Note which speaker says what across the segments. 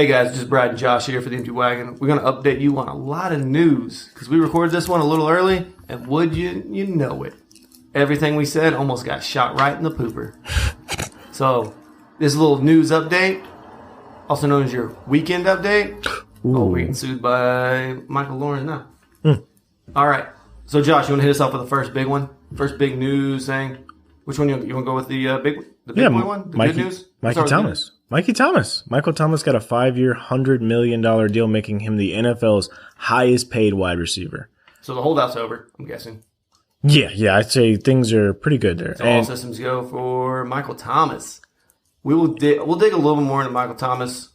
Speaker 1: Hey guys, just Brad and Josh here for the Empty Wagon. We're going to update you on a lot of news because we recorded this one a little early, and would you know it? Everything we said almost got shot right in the pooper. So, this little news update, also known as your weekend update.
Speaker 2: Ooh.
Speaker 1: Oh, we're getting sued by Michael Lawrence now. All right. So, Josh, you want to hit us off with the first big one? First big news thing? Which one you want to go with? The big boy one? The good news?
Speaker 2: Mikey Thomas. Mikey Thomas. Michael Thomas got a 5-year, $100 million deal, making him the NFL's highest paid wide receiver.
Speaker 1: So the holdout's over, I'm guessing.
Speaker 2: Yeah, I'd say things are pretty good there.
Speaker 1: So all systems go for Michael Thomas. We'll dig a little bit more into Michael Thomas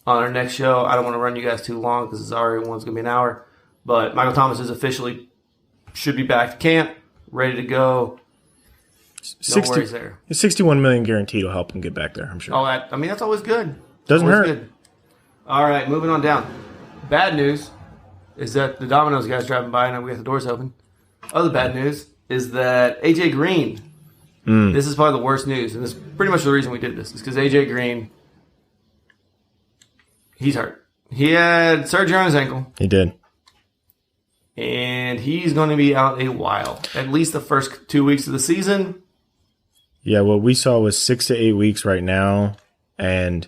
Speaker 1: on our next show. I don't want to run you guys too long because it's already one's going to be an hour. But Michael Thomas is officially should be back to camp, ready to go. No worries there.
Speaker 2: $61 million guaranteed will help him get back there, I'm sure.
Speaker 1: Oh, that's always good.
Speaker 2: Doesn't hurt.
Speaker 1: Good. All right, moving on down. Bad news is that the Domino's guys driving by and we got the doors open. Other bad news is that AJ Green. This is probably the worst news, and this is pretty much the reason we did this. Is because AJ Green, he's hurt. He had surgery on his ankle.
Speaker 2: He did.
Speaker 1: And he's going to be out a while. At least the first 2 weeks of the season.
Speaker 2: Yeah, what we saw was 6 to 8 weeks right now. And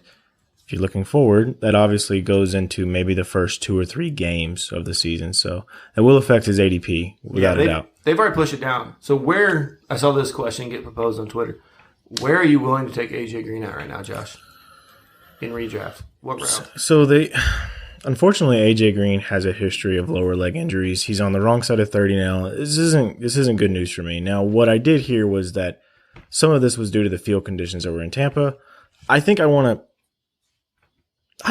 Speaker 2: if you're looking forward, that obviously goes into maybe the first 2 or 3 games of the season. So it will affect his ADP, without a doubt.
Speaker 1: They've already pushed it down. So where, I saw this question get proposed on Twitter. Where are you willing to take AJ Green at right now, Josh? In redraft? What round?
Speaker 2: So unfortunately, AJ Green has a history of lower leg injuries. He's on the wrong side of 30 now. This isn't good news for me. Now, what I did hear was that some of this was due to the field conditions that were in Tampa. I think I'd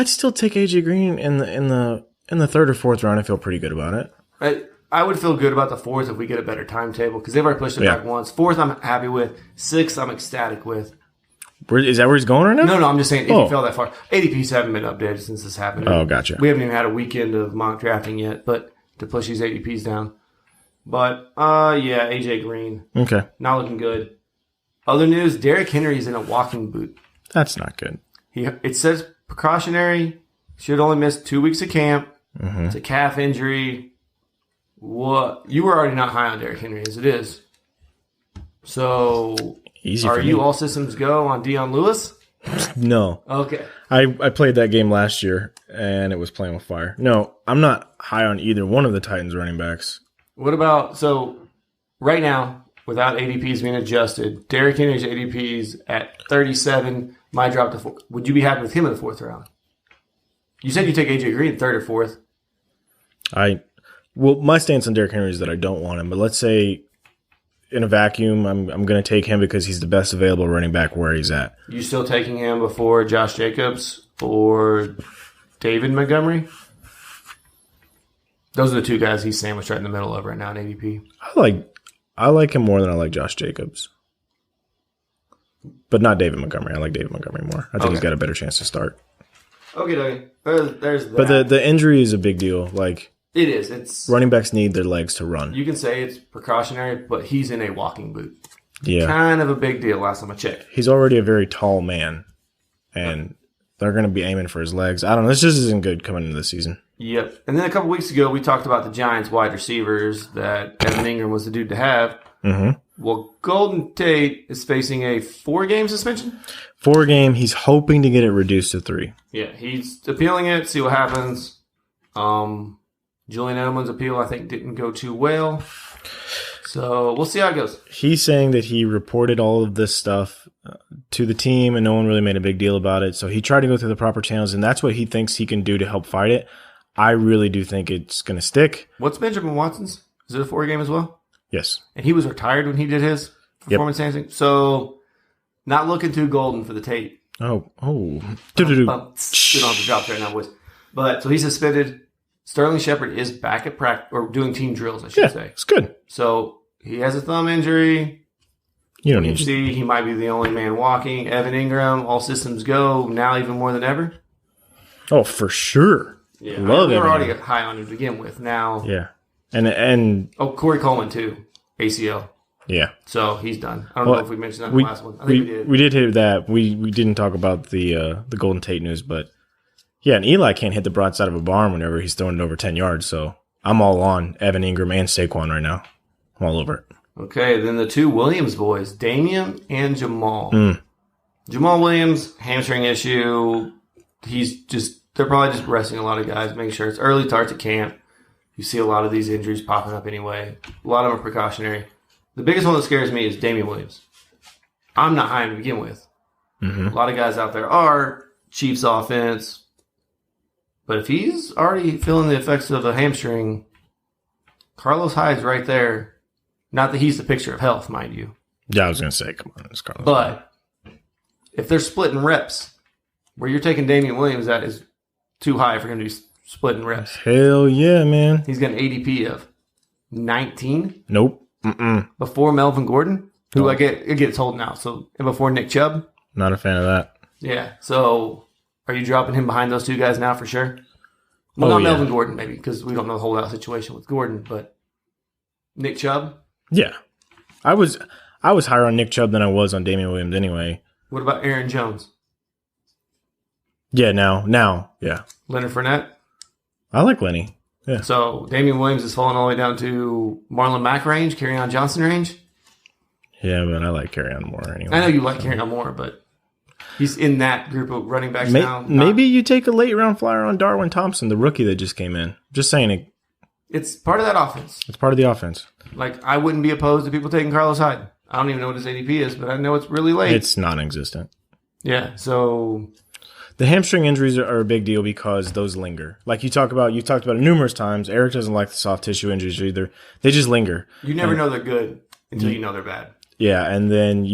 Speaker 2: still take AJ Green in the third or fourth round. I feel pretty good about it.
Speaker 1: I would feel good about the fourth if we get a better timetable because they've already pushed it back once. Fourth, I'm happy with. Sixth, I'm ecstatic with.
Speaker 2: Is that where he's going right now?
Speaker 1: No, I'm just saying if you fell that far. ADPs haven't been updated since this happened.
Speaker 2: Oh, gotcha.
Speaker 1: We haven't even had a weekend of mock drafting yet, but to push these ADPs down. But, AJ Green.
Speaker 2: Okay.
Speaker 1: Not looking good. Other news, Derrick Henry is in a walking boot.
Speaker 2: That's not good.
Speaker 1: It says precautionary. Should only miss 2 weeks of camp.
Speaker 2: Mm-hmm.
Speaker 1: It's a calf injury. What? You were already not high on Derrick Henry as it is. So, are you all systems go on Deion Lewis?
Speaker 2: No.
Speaker 1: Okay.
Speaker 2: I played that game last year, and it was playing with fire. No, I'm not high on either one of the Titans running backs.
Speaker 1: What about, right now, without ADPs being adjusted, Derrick Henry's ADPs at 37, might drop to 4. Would you be happy with him in the fourth round? You said you take AJ Green third or fourth.
Speaker 2: Well, my stance on Derrick Henry is that I don't want him, but let's say in a vacuum, I'm going to take him because he's the best available running back where he's at.
Speaker 1: You still taking him before Josh Jacobs or David Montgomery? Those are the two guys he's sandwiched right in the middle of right now in ADP.
Speaker 2: I like him more than I like Josh Jacobs. But not David Montgomery. I like David Montgomery more. I think he's got a better chance to start.
Speaker 1: Okay. There's that.
Speaker 2: But the injury is a big deal.
Speaker 1: It is. It's
Speaker 2: running backs need their legs to run.
Speaker 1: You can say it's precautionary, but he's in a walking boot.
Speaker 2: Yeah.
Speaker 1: Kind of a big deal last time I checked.
Speaker 2: He's already a very tall man, and they're going to be aiming for his legs. I don't know. This just isn't good coming into the season. Yep.
Speaker 1: And then a couple weeks ago, we talked about the Giants wide receivers that Evan Ingram was the dude to have.
Speaker 2: Mm-hmm.
Speaker 1: Well, Golden Tate is facing a 4-game suspension.
Speaker 2: 4-game. He's hoping to get it reduced to 3.
Speaker 1: Yeah, he's appealing it, see what happens. Julian Edelman's appeal, I think, didn't go too well. So we'll see how it goes.
Speaker 2: He's saying that he reported all of this stuff to the team, and no one really made a big deal about it. So he tried to go through the proper channels, and that's what he thinks he can do to help fight it. I really do think it's going to stick.
Speaker 1: What's Benjamin Watson's? Is it a 4-game as well?
Speaker 2: Yes.
Speaker 1: And he was retired when he did his performance enhancing. So not looking too golden for the Tate.
Speaker 2: Oh.
Speaker 1: We don't have to drop there now, boys. But so he's suspended. Sterling Shepard is back at practice, or doing team drills, I should say.
Speaker 2: It's good.
Speaker 1: So he has a thumb injury.
Speaker 2: You don't need to
Speaker 1: see. He might be the only man walking. Evan Ingram, all systems go now even more than ever.
Speaker 2: Oh, for sure.
Speaker 1: Yeah, we were already high on him to begin with. Now,
Speaker 2: yeah, and
Speaker 1: Corey Coleman too, ACL.
Speaker 2: Yeah,
Speaker 1: so he's done. I don't know if we mentioned that in the last one. I think we did.
Speaker 2: We did hit that. We didn't talk about the Golden Tate news, but Yeah, and Eli can't hit the broadside of a barn whenever he's throwing it over 10 yards. So I'm all on Evan Ingram and Saquon right now. I'm all over it.
Speaker 1: Okay, then the two Williams boys, Damian and Jamal. Jamal Williams, hamstring issue. They're probably just resting a lot of guys, making sure it's early starts at camp. You see a lot of these injuries popping up anyway. A lot of them are precautionary. The biggest one that scares me is Damian Williams. I'm not high to begin with. A lot of guys out there are Chiefs offense. But if he's already feeling the effects of a hamstring, Carlos Hyde's right there. Not that he's the picture of health, mind you.
Speaker 2: Yeah, I was going to say, come on, it's Carlos.
Speaker 1: But if they're splitting reps, where you're taking Damian Williams, that is too high for him to be splitting reps.
Speaker 2: Hell yeah, man.
Speaker 1: He's got an ADP of 19.
Speaker 2: Nope.
Speaker 1: Before Melvin Gordon, who it gets old now. So, and before Nick Chubb.
Speaker 2: Not a fan of that.
Speaker 1: Yeah. So, are you dropping him behind those two guys now for sure? Well, not Melvin Gordon, maybe, because we don't know the holdout situation with Gordon, but Nick Chubb?
Speaker 2: Yeah. I was higher on Nick Chubb than I was on Damian Williams anyway.
Speaker 1: What about Aaron Jones?
Speaker 2: Yeah, now, yeah.
Speaker 1: Leonard Fournette?
Speaker 2: I like Lenny. Yeah.
Speaker 1: So, Damian Williams is falling all the way down to Marlon Mack range, Kerryon Johnson range?
Speaker 2: Yeah, but I like Kerryon more anyway.
Speaker 1: I know you like Kerryon more, but he's in that group of running backs now.
Speaker 2: Maybe you take a late round flyer on Darwin Thompson, the rookie that just came in. Just saying it.
Speaker 1: It's part of that offense.
Speaker 2: It's part of the offense.
Speaker 1: Like, I wouldn't be opposed to people taking Carlos Hyde. I don't even know what his ADP is, but I know it's really late.
Speaker 2: It's non-existent.
Speaker 1: Yeah, so
Speaker 2: the hamstring injuries are a big deal because those linger. Like you talked about it numerous times. Eric doesn't like the soft tissue injuries either. They just linger.
Speaker 1: You never know they're good until you know they're bad.
Speaker 2: Yeah, and then,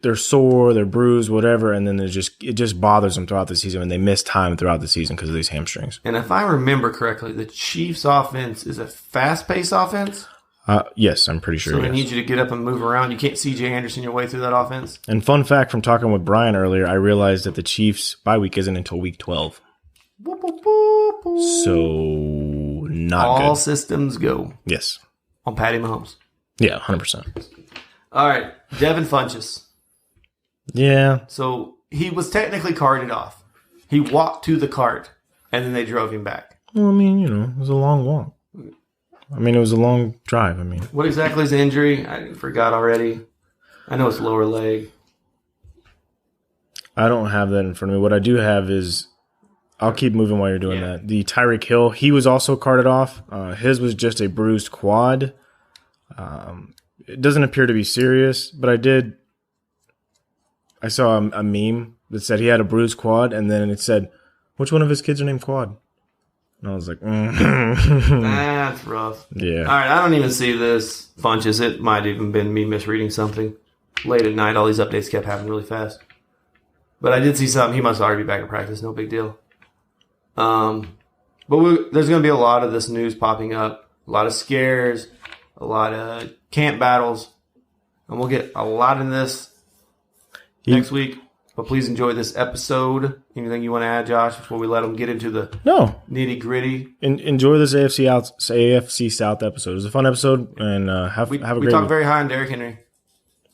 Speaker 2: they're sore, they're bruised, whatever, and then it just bothers them throughout the season when they miss time throughout the season because of these hamstrings.
Speaker 1: And if I remember correctly, the Chiefs' offense is a fast-paced offense.
Speaker 2: Yes, I'm pretty sure.
Speaker 1: So they need you to get up and move around. You can't CJ Anderson your way through that offense.
Speaker 2: And fun fact from talking with Brian earlier, I realized that the Chiefs' bye week isn't until week 12.
Speaker 1: Boop, boop, boop, boop.
Speaker 2: So not
Speaker 1: all
Speaker 2: good.
Speaker 1: Systems go.
Speaker 2: Yes.
Speaker 1: On Patty Mahomes.
Speaker 2: Yeah, 100%.
Speaker 1: All right, Devin Funchess.
Speaker 2: Yeah.
Speaker 1: So he was technically carted off. He walked to the cart, and then they drove him back.
Speaker 2: Well, I mean, it was a long walk. It was a long drive.
Speaker 1: What exactly is the injury? I forgot already. I know it's lower leg.
Speaker 2: I don't have that in front of me. What I do have is, I'll keep moving while you're doing that. The Tyreek Hill, he was also carted off. His was just a bruised quad. It doesn't appear to be serious, but I saw a meme that said he had a bruised quad, and then it said, which one of his kids are named Quad? And I was like,
Speaker 1: That's rough.
Speaker 2: Yeah.
Speaker 1: All right, I don't even see this Funchess. It might even been me misreading something. Late at night, all these updates kept happening really fast. But I did see something. He must already be back in practice. No big deal. But there's going to be a lot of this news popping up. A lot of scares. A lot of camp battles. And we'll get a lot in this next week. But please enjoy this episode. Anything you want to add, Josh, before we let them get into the nitty-gritty?
Speaker 2: Enjoy this AFC South episode. It was a fun episode, and have a great week.
Speaker 1: We talked very high on Derrick Henry.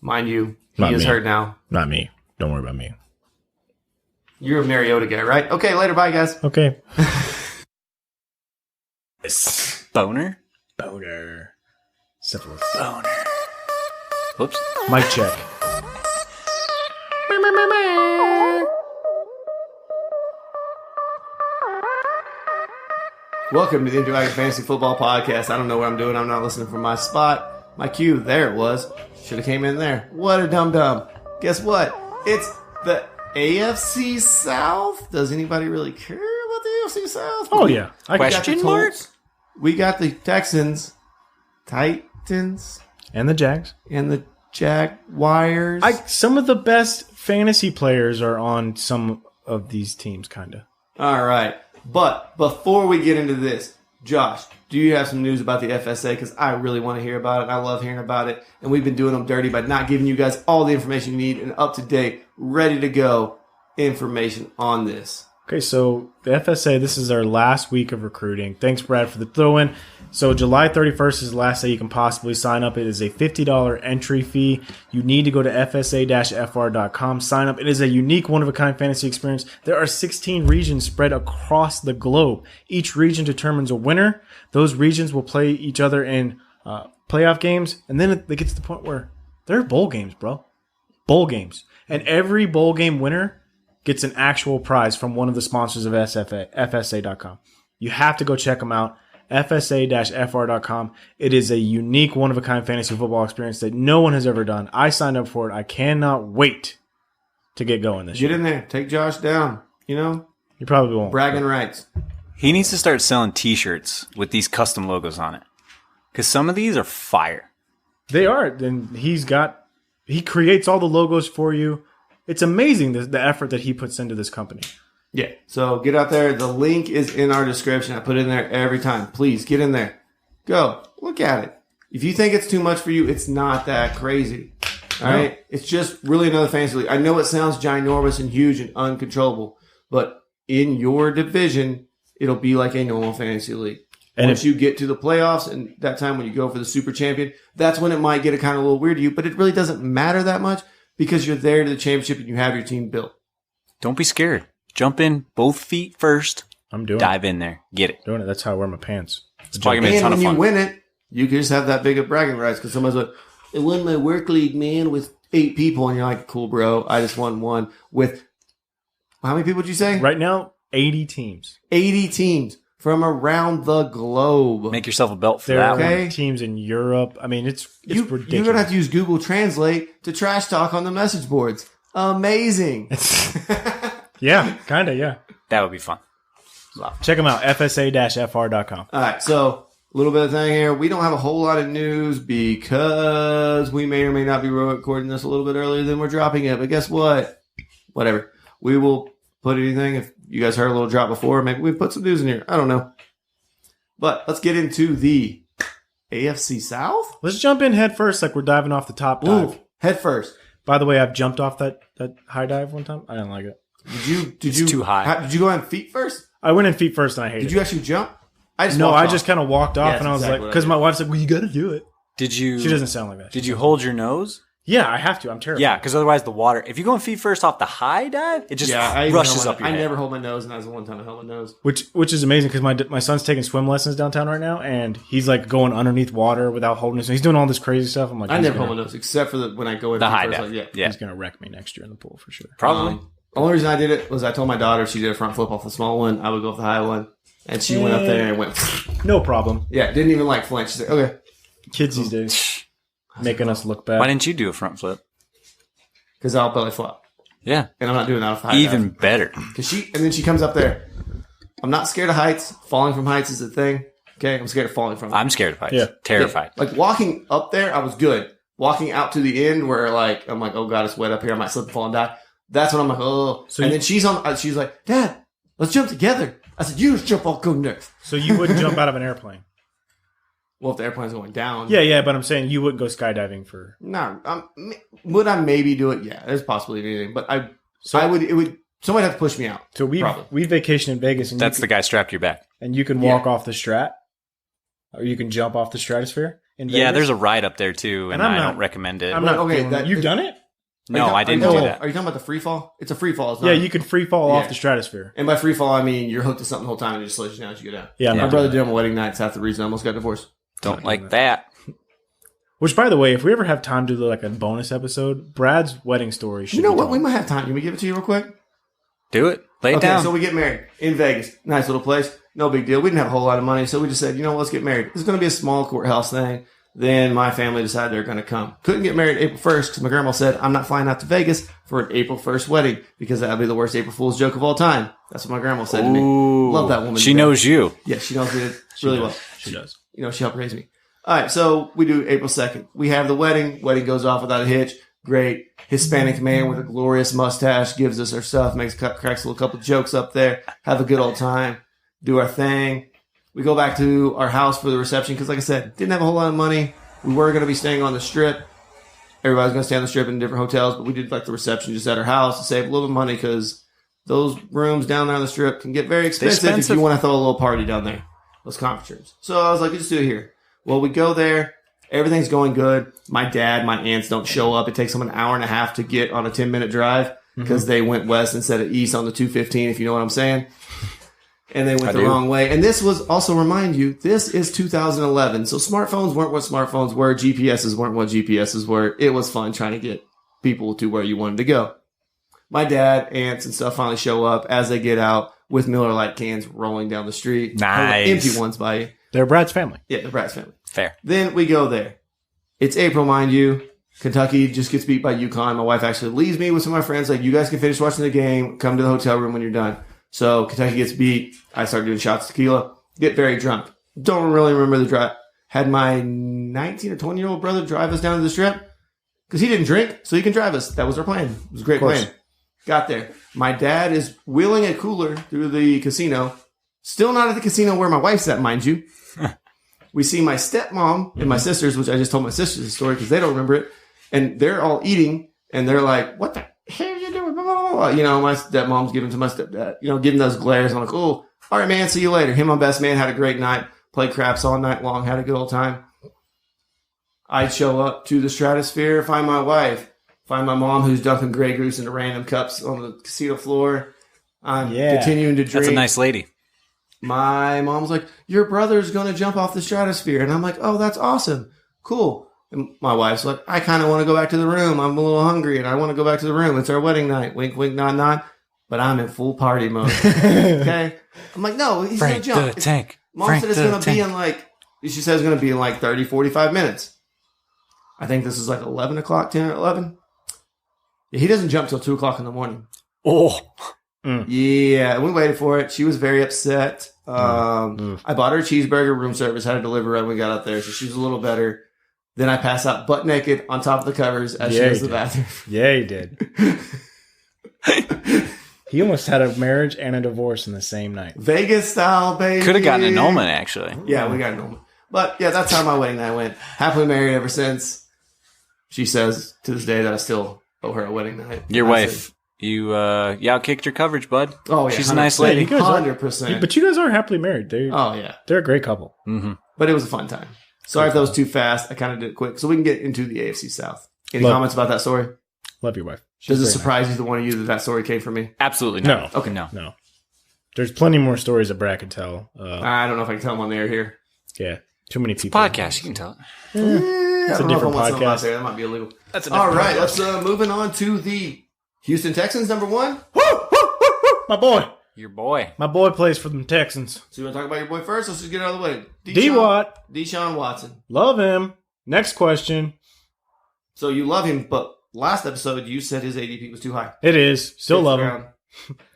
Speaker 1: Mind you, he is hurt now.
Speaker 2: Not me. Don't worry about me.
Speaker 1: You're a Mariota guy, right? Okay, later. Bye, guys.
Speaker 2: Okay.
Speaker 3: Boner?
Speaker 2: Syphilis.
Speaker 3: Boner. Whoops.
Speaker 2: Mic check.
Speaker 1: Welcome to the Empty Wagon Fantasy Football Podcast. I don't know what I'm doing. I'm not listening from my spot. My cue, there it was. Should have came in there. What a dum-dum. Guess what? It's the AFC South. Does anybody really care about the AFC South?
Speaker 2: Oh, yeah.
Speaker 3: Question mark?
Speaker 1: We got the Texans, Titans,
Speaker 2: And the Jags.
Speaker 1: and the Jaguars.
Speaker 2: Some of the best fantasy players are on some of these teams, kind of.
Speaker 1: All right. But before we get into this, Josh, do you have some news about the FSA? Because I really want to hear about it. I love hearing about it. And we've been doing them dirty by not giving you guys all the information you need and up-to-date, ready-to-go information on this.
Speaker 2: Okay, so the FSA, this is our last week of recruiting. Thanks, Brad, for the throw-in. So July 31st is the last day you can possibly sign up. It is a $50 entry fee. You need to go to fsa-fr.com, sign up. It is a unique, one-of-a-kind fantasy experience. There are 16 regions spread across the globe. Each region determines a winner. Those regions will play each other in playoff games, and then it gets to the point where they're bowl games, bro. Bowl games. And every bowl game winner gets an actual prize from one of the sponsors of FSA.com. You have to go check them out, fsa-fr.com. It is a unique, one-of-a-kind fantasy football experience that no one has ever done. I signed up for it. I cannot wait to get going this year.
Speaker 1: Get in there. Take Josh down. You know?
Speaker 2: You probably won't.
Speaker 1: Bragging rights.
Speaker 3: He needs to start selling T-shirts with these custom logos on it. Because some of these are fire.
Speaker 2: They are. And he creates all the logos for you. It's amazing the effort that he puts into this company.
Speaker 1: Yeah. So get out there. The link is in our description. I put it in there every time. Please get in there. Go. Look at it. If you think it's too much for you, it's not that crazy. All right? It's just really another fantasy league. I know it sounds ginormous and huge and uncontrollable, but in your division, it'll be like a normal fantasy league. And once you get to the playoffs and that time when you go for the super champion, that's when it might get kind of a little weird to you, but it really doesn't matter that much because you're there to the championship and you have your team built.
Speaker 3: Don't be scared. Jump in both feet first.
Speaker 2: I'm doing
Speaker 3: Dive in there. Get it.
Speaker 2: Doing it. That's how I wear my pants.
Speaker 3: It's probably going to be a ton of
Speaker 1: And
Speaker 3: fun.
Speaker 1: when you win it, you can just have that big of bragging rights because somebody's like, I won my work league, man, with 8 people. And you're like, cool, bro. I just won one with, how many people did you say?
Speaker 2: Right now, 80 teams.
Speaker 1: 80 teams from around the globe.
Speaker 3: Make yourself a belt for
Speaker 2: There
Speaker 3: that
Speaker 2: are
Speaker 3: one.
Speaker 1: Okay.
Speaker 2: teams in Europe. I mean, it's ridiculous.
Speaker 1: You're going to have to use Google Translate to trash talk on the message boards. Amazing.
Speaker 2: Yeah, kind of, yeah.
Speaker 3: That would be fun.
Speaker 2: Check them out, fsa-fr.com.
Speaker 1: All right, so a little bit of thing here. We don't have a whole lot of news because we may or may not be recording this a little bit earlier than we're dropping it. But guess what? Whatever. We will put anything. If you guys heard a little drop before, maybe we put some news in here. I don't know. But let's get into the AFC South.
Speaker 2: Let's jump in head first like we're diving off the top dive.
Speaker 1: Ooh, head first.
Speaker 2: By the way, I've jumped off that high dive one time. I didn't like it.
Speaker 1: Did you
Speaker 3: too high.
Speaker 1: Did you go on feet first?
Speaker 2: I went in feet first and I hated
Speaker 1: Did
Speaker 2: it.
Speaker 1: you actually jump? I
Speaker 2: just kind of walked off
Speaker 1: Yeah,
Speaker 2: and I was
Speaker 1: that's exactly
Speaker 2: like,
Speaker 1: what I
Speaker 2: because
Speaker 1: did.
Speaker 2: my wife's like, well, you got to do it.
Speaker 3: Did you?
Speaker 2: She doesn't sound like that.
Speaker 3: Did you hold your nose?
Speaker 2: Yeah, I have to. I'm terrified.
Speaker 3: Yeah, because otherwise the water. If you go in feet first off the high dive, it just rushes up your
Speaker 1: I
Speaker 3: head.
Speaker 1: never hold my nose, and that was the one time I held my nose.
Speaker 2: Which is amazing because my son's taking swim lessons downtown right now, and he's like going underneath water without holding his. He's doing all this crazy stuff. I'm like,
Speaker 1: I never hold my nose except for when I go in
Speaker 3: The
Speaker 1: feet
Speaker 3: high
Speaker 1: first,
Speaker 3: dive.
Speaker 1: like,
Speaker 3: Yeah.
Speaker 2: He's gonna wreck me next year in the pool for sure.
Speaker 3: Probably.
Speaker 1: The only reason I did it was I told my daughter if she did a front flip off the small one, I would go off the high one. And she went up there and went,
Speaker 2: No problem.
Speaker 1: yeah, didn't even like flinch. She's like, okay.
Speaker 2: Kids these days making us look bad.
Speaker 3: Why didn't you do a front flip?
Speaker 1: Because I'll belly flop.
Speaker 3: Yeah.
Speaker 1: And I'm not doing that off the high
Speaker 3: Even better.
Speaker 1: and then she comes up there. I'm not scared of heights. Falling from heights is a thing. Okay, I'm scared of falling from.
Speaker 3: I'm scared of heights.
Speaker 2: Yeah.
Speaker 3: Terrified.
Speaker 1: Like walking up there, I was good. Walking out to the end where like I'm like, oh god, it's wet up here. I might slip and fall and die. That's when I'm like, oh.
Speaker 2: So
Speaker 1: and
Speaker 2: you-
Speaker 1: then she's like, Dad, let's jump together. I said, you just jump, I'll go next.
Speaker 2: So you wouldn't jump out of an airplane?
Speaker 1: Well, if the airplane's going down,
Speaker 2: Yeah, but I'm saying you wouldn't go skydiving for.
Speaker 1: no. Would I maybe do it? Yeah, there's possibly anything, but I would. It would. Somebody have to push me out.
Speaker 2: So we vacation in Vegas, and
Speaker 3: That's the guy strapped to your back.
Speaker 2: you can walk off the strat, or you can jump off the stratosphere. In Vegas.
Speaker 3: Yeah, there's a ride up there too, and
Speaker 2: And I'm
Speaker 3: I
Speaker 2: not-
Speaker 3: don't recommend it.
Speaker 2: I'm not
Speaker 1: Okay,
Speaker 2: okay. You've done it?
Speaker 3: No, I didn't
Speaker 1: do
Speaker 3: do
Speaker 1: that.
Speaker 3: that.
Speaker 1: Are you talking about the free fall? It's a free fall. It's
Speaker 2: Yeah,
Speaker 1: not,
Speaker 2: you could free fall off the stratosphere.
Speaker 1: And by free fall, I mean you're hooked to something the whole time and it just slows you down as you go down.
Speaker 2: Yeah, I'm
Speaker 1: My
Speaker 2: not
Speaker 1: brother
Speaker 2: doing
Speaker 1: did it on my wedding night. It's half the reason I almost got divorced.
Speaker 3: Don't like that.
Speaker 2: Which, by the way, if we ever have time to do like a bonus episode, Brad's wedding story should
Speaker 1: You know
Speaker 2: be
Speaker 1: what?
Speaker 2: told.
Speaker 1: We might have time. Can we give it to you real quick?
Speaker 3: Do it. Lay it
Speaker 1: Okay,
Speaker 3: down.
Speaker 1: so we get married in Vegas. Nice little place. No big deal. We didn't have a whole lot of money, so we just said, you know what, let's get married. It's going to be a small courthouse thing. Then my family decided they're going to come. Couldn't get married April 1st because my grandma said, I'm not flying out to Vegas for an April 1st wedding because that would be the worst April Fool's joke of all time. That's what my grandma said to me.
Speaker 3: Ooh.
Speaker 1: Love that woman.
Speaker 3: She
Speaker 1: to death.
Speaker 3: knows you.
Speaker 1: Yeah, she knows me really well.
Speaker 2: She does.
Speaker 1: You know, she helped raise me. All right, so we do April 2nd. We have the wedding. Wedding goes off without a hitch. Great. Hispanic man with a glorious mustache gives us our stuff, cracks a little couple jokes up there. Have a good old time. Do our thing. We go back to our house for the reception because, like I said, didn't have a whole lot of money. We were going to be staying on the strip. Everybody's going to stay on the strip in different hotels, but we did like the reception just at our house to save a little bit of money because those rooms down there on the Strip can get very expensive if you want to throw a little party down there. Those conference rooms. So I was like, let's do it here. Well, we go there. Everything's going good. My dad, my aunts don't show up. It takes them an hour and a half to get on a 10-minute drive because they went west instead of east on the 215, if you know what I'm saying. And they went the wrong way. And this was, also remind you, this is 2011. So smartphones weren't what smartphones were. GPSs weren't what GPSs were. It was fun trying to get people to where you wanted to go. My dad, aunts, and stuff finally show up as they get out with Miller Lite cans rolling down the street.
Speaker 3: Nice.
Speaker 1: Empty ones by you.
Speaker 2: They're Brad's family.
Speaker 1: Yeah, the Bratz family.
Speaker 3: Fair.
Speaker 1: Then we go there. It's April, mind you. Kentucky just gets beat by UConn. My wife actually leaves me with some of my friends. Like, you guys can finish watching the game. Come to the hotel room when you're done. So Kentucky gets beat. I start doing shots of tequila. Get very drunk. Don't really remember the drive. Had my 19 or 20-year-old brother drive us down to the Strip because he didn't drink, so he can drive us. That was our plan. It was a great plan. Got there. My dad is wheeling a cooler through the casino. Still not at the casino where my wife's at, mind you. We see my stepmom and my sisters, which I just told my sisters the story because they don't remember it. And they're all eating, and they're like, what the hell are you doing? Blah, blah, blah. You know, my stepmom's giving to my stepdad, you know, giving those glares. I'm like, oh, all right, man, see you later. Him, my best man, had a great night. Played craps all night long, had a good old time. I'd show up to the Stratosphere, find my wife, find my mom who's dumping Grey Goose into random cups on the casino floor. I'm continuing to drink.
Speaker 3: That's a nice lady.
Speaker 1: My mom's like, your brother's going to jump off the Stratosphere. And I'm like, oh, that's awesome. Cool. And my wife's like, I kind of want to go back to the room. I'm a little hungry and I want to go back to the room. It's our wedding night. Wink, wink, nod, nod. But I'm in full party mode. Okay? I'm like, no, he's going to jump. Mom said it's going to be in like, she said it's going to be in like 30, 45 minutes. I think this is like 11 o'clock, 10 or 11. Yeah, he doesn't jump till 2 o'clock in the morning.
Speaker 3: Oh.
Speaker 1: Yeah, we waited for it. She was very upset. I bought her a cheeseburger, room service, had it delivered right when we got up there, so she was a little better. Then I pass out butt naked on top of the covers as she goes to the bathroom.
Speaker 2: Yeah, he did. He almost had a marriage and a divorce in the same night.
Speaker 1: Vegas style, baby.
Speaker 3: Could have gotten an annulment, actually.
Speaker 1: Yeah, we got an annulment. But yeah, that's how my wedding night went. Happily married ever since. She says to this day that I still owe her a wedding night.
Speaker 3: Your wife, you outkicked your coverage, bud.
Speaker 1: Oh, yeah.
Speaker 3: She's a nice lady.
Speaker 1: 100%.
Speaker 2: But you guys are happily married. They're a great couple.
Speaker 3: Mm-hmm.
Speaker 1: But it was a fun time. Sorry if that was too fast. I kind of did it quick. So we can get into the AFC South. Any comments about that story?
Speaker 2: Love your wife.
Speaker 1: Does it surprise you, the one of you, that story came from me?
Speaker 3: Absolutely not.
Speaker 2: No.
Speaker 1: Okay.
Speaker 2: No. There's plenty more stories that Brad could tell.
Speaker 1: I don't know if I can tell them on the air here.
Speaker 2: Yeah. Too many people.
Speaker 3: Podcast, you can tell it.
Speaker 2: It's a different podcast.
Speaker 1: There. That might be illegal.
Speaker 3: That's a different
Speaker 1: All right,
Speaker 3: podcast.
Speaker 1: let's moving on to the Houston Texans, number one.
Speaker 2: Woo! My boy.
Speaker 3: Your boy.
Speaker 2: My boy plays for them Texans.
Speaker 1: So you want to talk about your boy first? Let's just get it out of the way.
Speaker 2: D-Watt.
Speaker 1: Deshaun Watson.
Speaker 2: Love him. Next question.
Speaker 1: So you love him, but last episode you said his ADP was too high.
Speaker 2: It is. Still love him.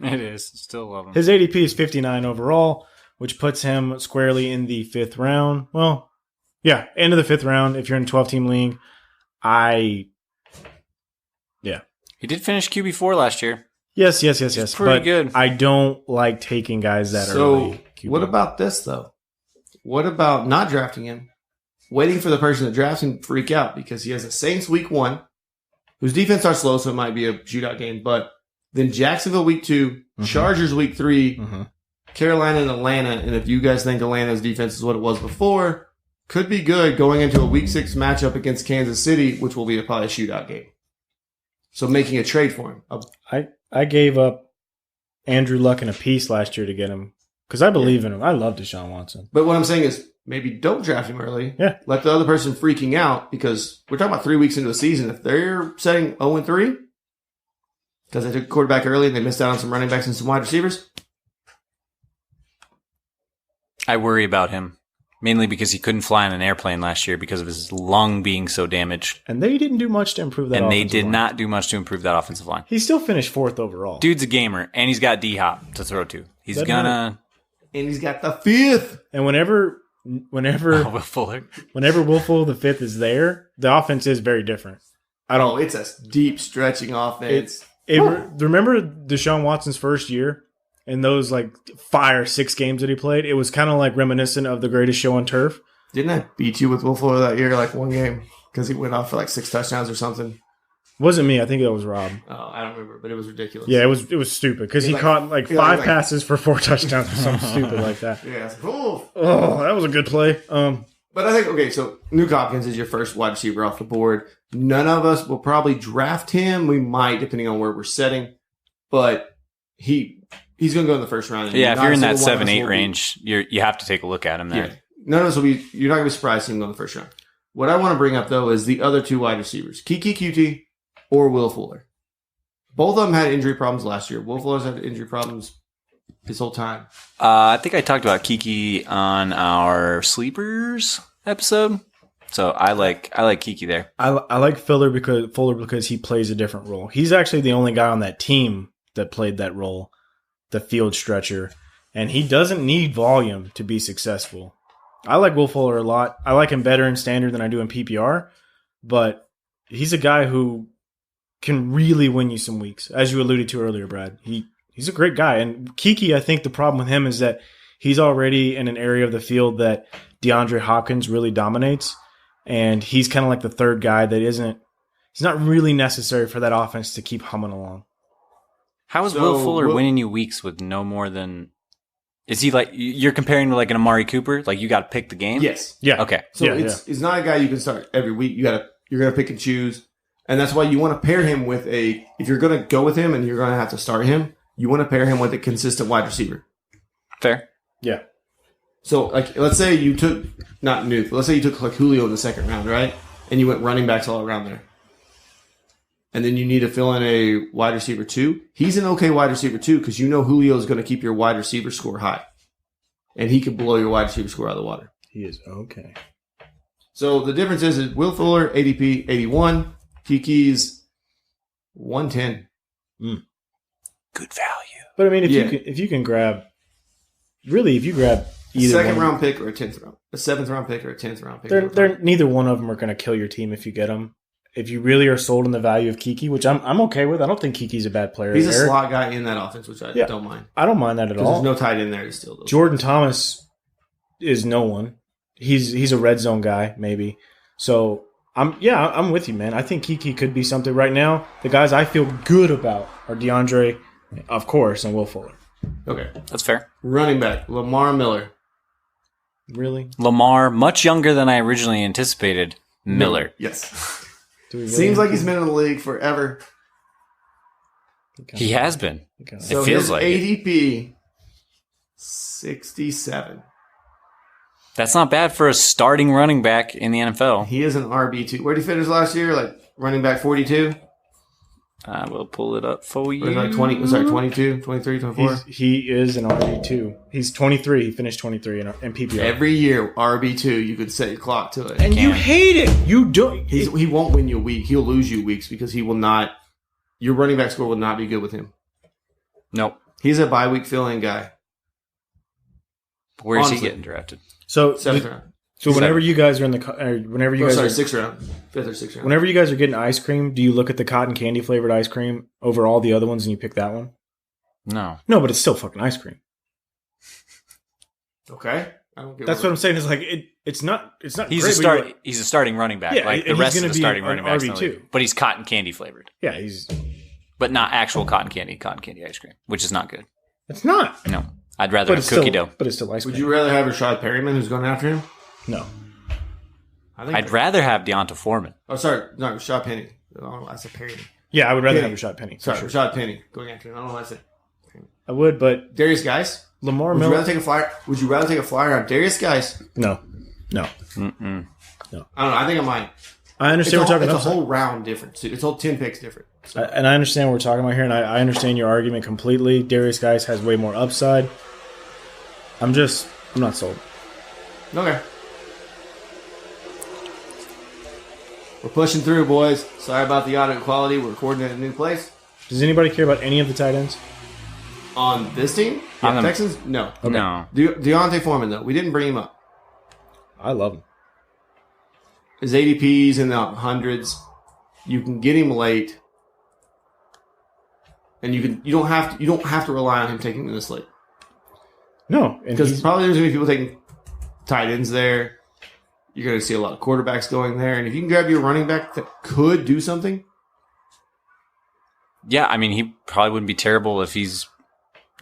Speaker 3: It is. Still love him.
Speaker 2: His ADP is 59 overall, which puts him squarely in the 5th round. Well, yeah, end of the 5th round if you're in a 12-team league.
Speaker 3: He did finish QB4 last year.
Speaker 2: Yes.
Speaker 3: Pretty good.
Speaker 2: I don't like taking guys that early.
Speaker 1: So what about this, though? What about not drafting him, waiting for the person that drafts him to freak out because he has the Saints week 1, whose defense are slow, so it might be a shootout game, but then Jacksonville week 2, Chargers week 3, Carolina and Atlanta, and if you guys think Atlanta's defense is what it was before, could be good going into a week 6 matchup against Kansas City, which will be probably a shootout game. So making a trade for him.
Speaker 2: I gave up Andrew Luck and a piece last year to get him because I believe in him. I love Deshaun Watson.
Speaker 1: But what I'm saying is maybe don't draft him early.
Speaker 2: Yeah.
Speaker 1: Let the other person freaking out because we're talking about 3 weeks into a season. If they're setting 0-3 because they took a quarterback early and they missed out on some running backs and some wide receivers.
Speaker 3: I worry about him. Mainly because he couldn't fly in an airplane last year because of his lung being so damaged.
Speaker 2: And they didn't do much to improve that
Speaker 3: And they
Speaker 2: offensive
Speaker 3: did
Speaker 2: line.
Speaker 3: not do much to improve that offensive line.
Speaker 2: He still finished 4th overall.
Speaker 3: Dude's a gamer, and he's got D-Hop to throw to. He's gonna...
Speaker 1: And he's got the 5th.
Speaker 2: And whenever
Speaker 3: Will Fuller.
Speaker 2: whenever Will Fuller the 5th is there, the offense is very different.
Speaker 1: It's a deep stretching offense.
Speaker 2: Remember Deshaun Watson's first year and those like 5 or 6 games that he played? It was kind of like reminiscent of the greatest show on turf.
Speaker 1: Didn't I beat you with Will Fuller that year, like one game? Because he went off for like 6 touchdowns or something.
Speaker 2: Wasn't me. I think it was Rob.
Speaker 1: Oh, I don't remember, but it was ridiculous.
Speaker 2: Yeah, it was stupid because he caught like 5 passes for 4 touchdowns or something stupid like that.
Speaker 1: Yeah. It's like, oh,
Speaker 2: that was a good play.
Speaker 1: But I think, okay, so Nuke Hopkins is your first wide receiver off the board. None of us will probably draft him. We might, depending on where we're setting. But he's going to go in the first round.
Speaker 3: Yeah, if you're in that 7-8 range, you have to take a look at him there.
Speaker 1: Yeah. None of us will be, you're not going to be surprised seeing him go in the first round. What I want to bring up, though, is the other 2 wide receivers, Kiki QT or Will Fuller. Both of them had injury problems last year. Will Fuller's had injury problems this whole time.
Speaker 3: I think I talked about Kiki on our Sleepers episode. So I like Kiki there.
Speaker 2: I like Fuller because he plays a different role. He's actually the only guy on that team that played that role, the field stretcher, and he doesn't need volume to be successful. I like Will Fuller a lot. I like him better in standard than I do in PPR, but he's a guy who can really win you some weeks, as you alluded to earlier, Brad. He's a great guy. And Kiki, I think the problem with him is that he's already in an area of the field that DeAndre Hopkins really dominates, and he's kind of like the third guy that he's not really necessary for that offense to keep humming along.
Speaker 3: How is Will Fuller winning you weeks with no more than... Is he like... You're comparing to like an Amari Cooper? Like you got to pick the game?
Speaker 1: Yes.
Speaker 2: Yeah.
Speaker 3: Okay.
Speaker 1: So it's not a guy you can start every week. You're going to pick and choose. And that's why you want to pair him with if you're going to go with him and you're going to have to start him, you want to pair him with a consistent wide receiver.
Speaker 3: Fair.
Speaker 2: Yeah.
Speaker 1: So, like, let's say you took, not Nuke, but let's say you took like Julio in the second round, right? And you went running backs all around there. And then you need to fill in a wide receiver 2. He's an okay wide receiver 2 because you know Julio is going to keep your wide receiver score high. And he can blow your wide receiver score out of the water.
Speaker 2: He is okay.
Speaker 1: So the difference is Will Fuller, ADP 81. Kiki's 110.
Speaker 3: Good value.
Speaker 2: But I mean, if you can grab, really, if you grab either
Speaker 1: second round pick or a 10th round, a 7th round pick or a 10th round pick,
Speaker 2: they're neither one of them are going to kill your team if you get them. If you really are sold on the value of Kiki, which I'm okay with, I don't think Kiki's a bad player.
Speaker 1: He's a slot guy in that offense, which I don't mind.
Speaker 2: I don't mind that at all.
Speaker 1: There's no tight end there to steal those.
Speaker 2: Jordan Thomas is no one. He's a red zone guy, maybe. So I'm with you, man. I think Kiki could be something right now. The guys I feel good about are DeAndre, of course, and Will Fuller.
Speaker 1: Okay.
Speaker 3: That's fair.
Speaker 1: Running back, Lamar Miller.
Speaker 2: Really?
Speaker 3: Lamar, much younger than I originally anticipated. Miller.
Speaker 1: Yes.
Speaker 2: Really
Speaker 1: Seems like he's been in the league forever.
Speaker 3: He has been.
Speaker 1: So
Speaker 3: it feels
Speaker 1: his
Speaker 3: like
Speaker 1: ADP, 67.
Speaker 3: That's not bad for a starting running back in the NFL.
Speaker 1: He is an RB2. Where did he finish last year? Like running back 42?
Speaker 3: I will pull it up for you.
Speaker 1: Or like 22, 23, 24?
Speaker 2: He is an RB2. He's 23. He finished 23 in PPR.
Speaker 1: Every year, RB2, you could set your clock to it.
Speaker 2: And you hate it. You don't.
Speaker 1: He won't win you a week. He'll lose you weeks because he will not. Your running back score will not be good with him.
Speaker 3: Nope.
Speaker 1: He's a bye week fill-in guy.
Speaker 3: Where is he getting drafted?
Speaker 2: So
Speaker 1: 7th round.
Speaker 2: So whenever you guys are in the, whenever you guys are
Speaker 1: 6th round, 5th or 6th round.
Speaker 2: Whenever you guys are getting ice cream, do you look at the cotton candy flavored ice cream over all the other ones and you pick that one?
Speaker 3: No,
Speaker 2: but it's still fucking ice cream.
Speaker 1: Okay, I don't get.
Speaker 2: That's what I'm saying. Is like it's not. He's
Speaker 3: great, He's a starting running back.
Speaker 2: Yeah,
Speaker 3: like the rest of the starting
Speaker 2: an
Speaker 3: running backs.
Speaker 2: RB2.
Speaker 3: But he's cotton candy flavored.
Speaker 2: Yeah,
Speaker 3: but not actual cotton candy ice cream, which is not good.
Speaker 2: It's not.
Speaker 3: No, I'd rather have cookie dough.
Speaker 2: But it's still ice cream.
Speaker 1: Would you rather have Rashad Perryman, who's going after him?
Speaker 2: No.
Speaker 3: I'd rather have Deonta Foreman.
Speaker 1: Oh, sorry, no, Rashad Penny. Oh, I said Perryman.
Speaker 2: Yeah, I would rather have Rashad Penny.
Speaker 1: Sorry,
Speaker 2: sure.
Speaker 1: Rashad Penny going after him. I don't know why I said.
Speaker 2: I would, but
Speaker 1: Darius Guice.
Speaker 2: Lamar
Speaker 1: Would
Speaker 2: Miller.
Speaker 1: you rather take a flyer? Would you rather take a flyer on Darius Guice?
Speaker 2: No.
Speaker 3: Mm-mm.
Speaker 1: No. I don't know. I think I might.
Speaker 2: I understand we're talking about.
Speaker 1: It's a whole round difference. It's all 10 picks different. So.
Speaker 2: And I understand what we're talking about here, and I understand your argument completely. Darius Guice has way more upside. I'm not sold.
Speaker 1: Okay. We're pushing through, boys. Sorry about the audio quality. We're recording at a new place.
Speaker 2: Does anybody care about any of the tight ends?
Speaker 1: On this team?
Speaker 3: On
Speaker 1: Texans? No.
Speaker 3: Okay. No.
Speaker 1: Deontay Foreman, though. We didn't bring him up.
Speaker 2: I love him.
Speaker 1: His ADP's in the hundreds. You can get him late. And you don't have to rely on him taking this late.
Speaker 2: No.
Speaker 1: Because probably there's going to be people taking tight ends there. You're going to see a lot of quarterbacks going there. And if you can grab your running back that could do something,
Speaker 3: Yeah, I mean, he probably wouldn't be terrible if he's,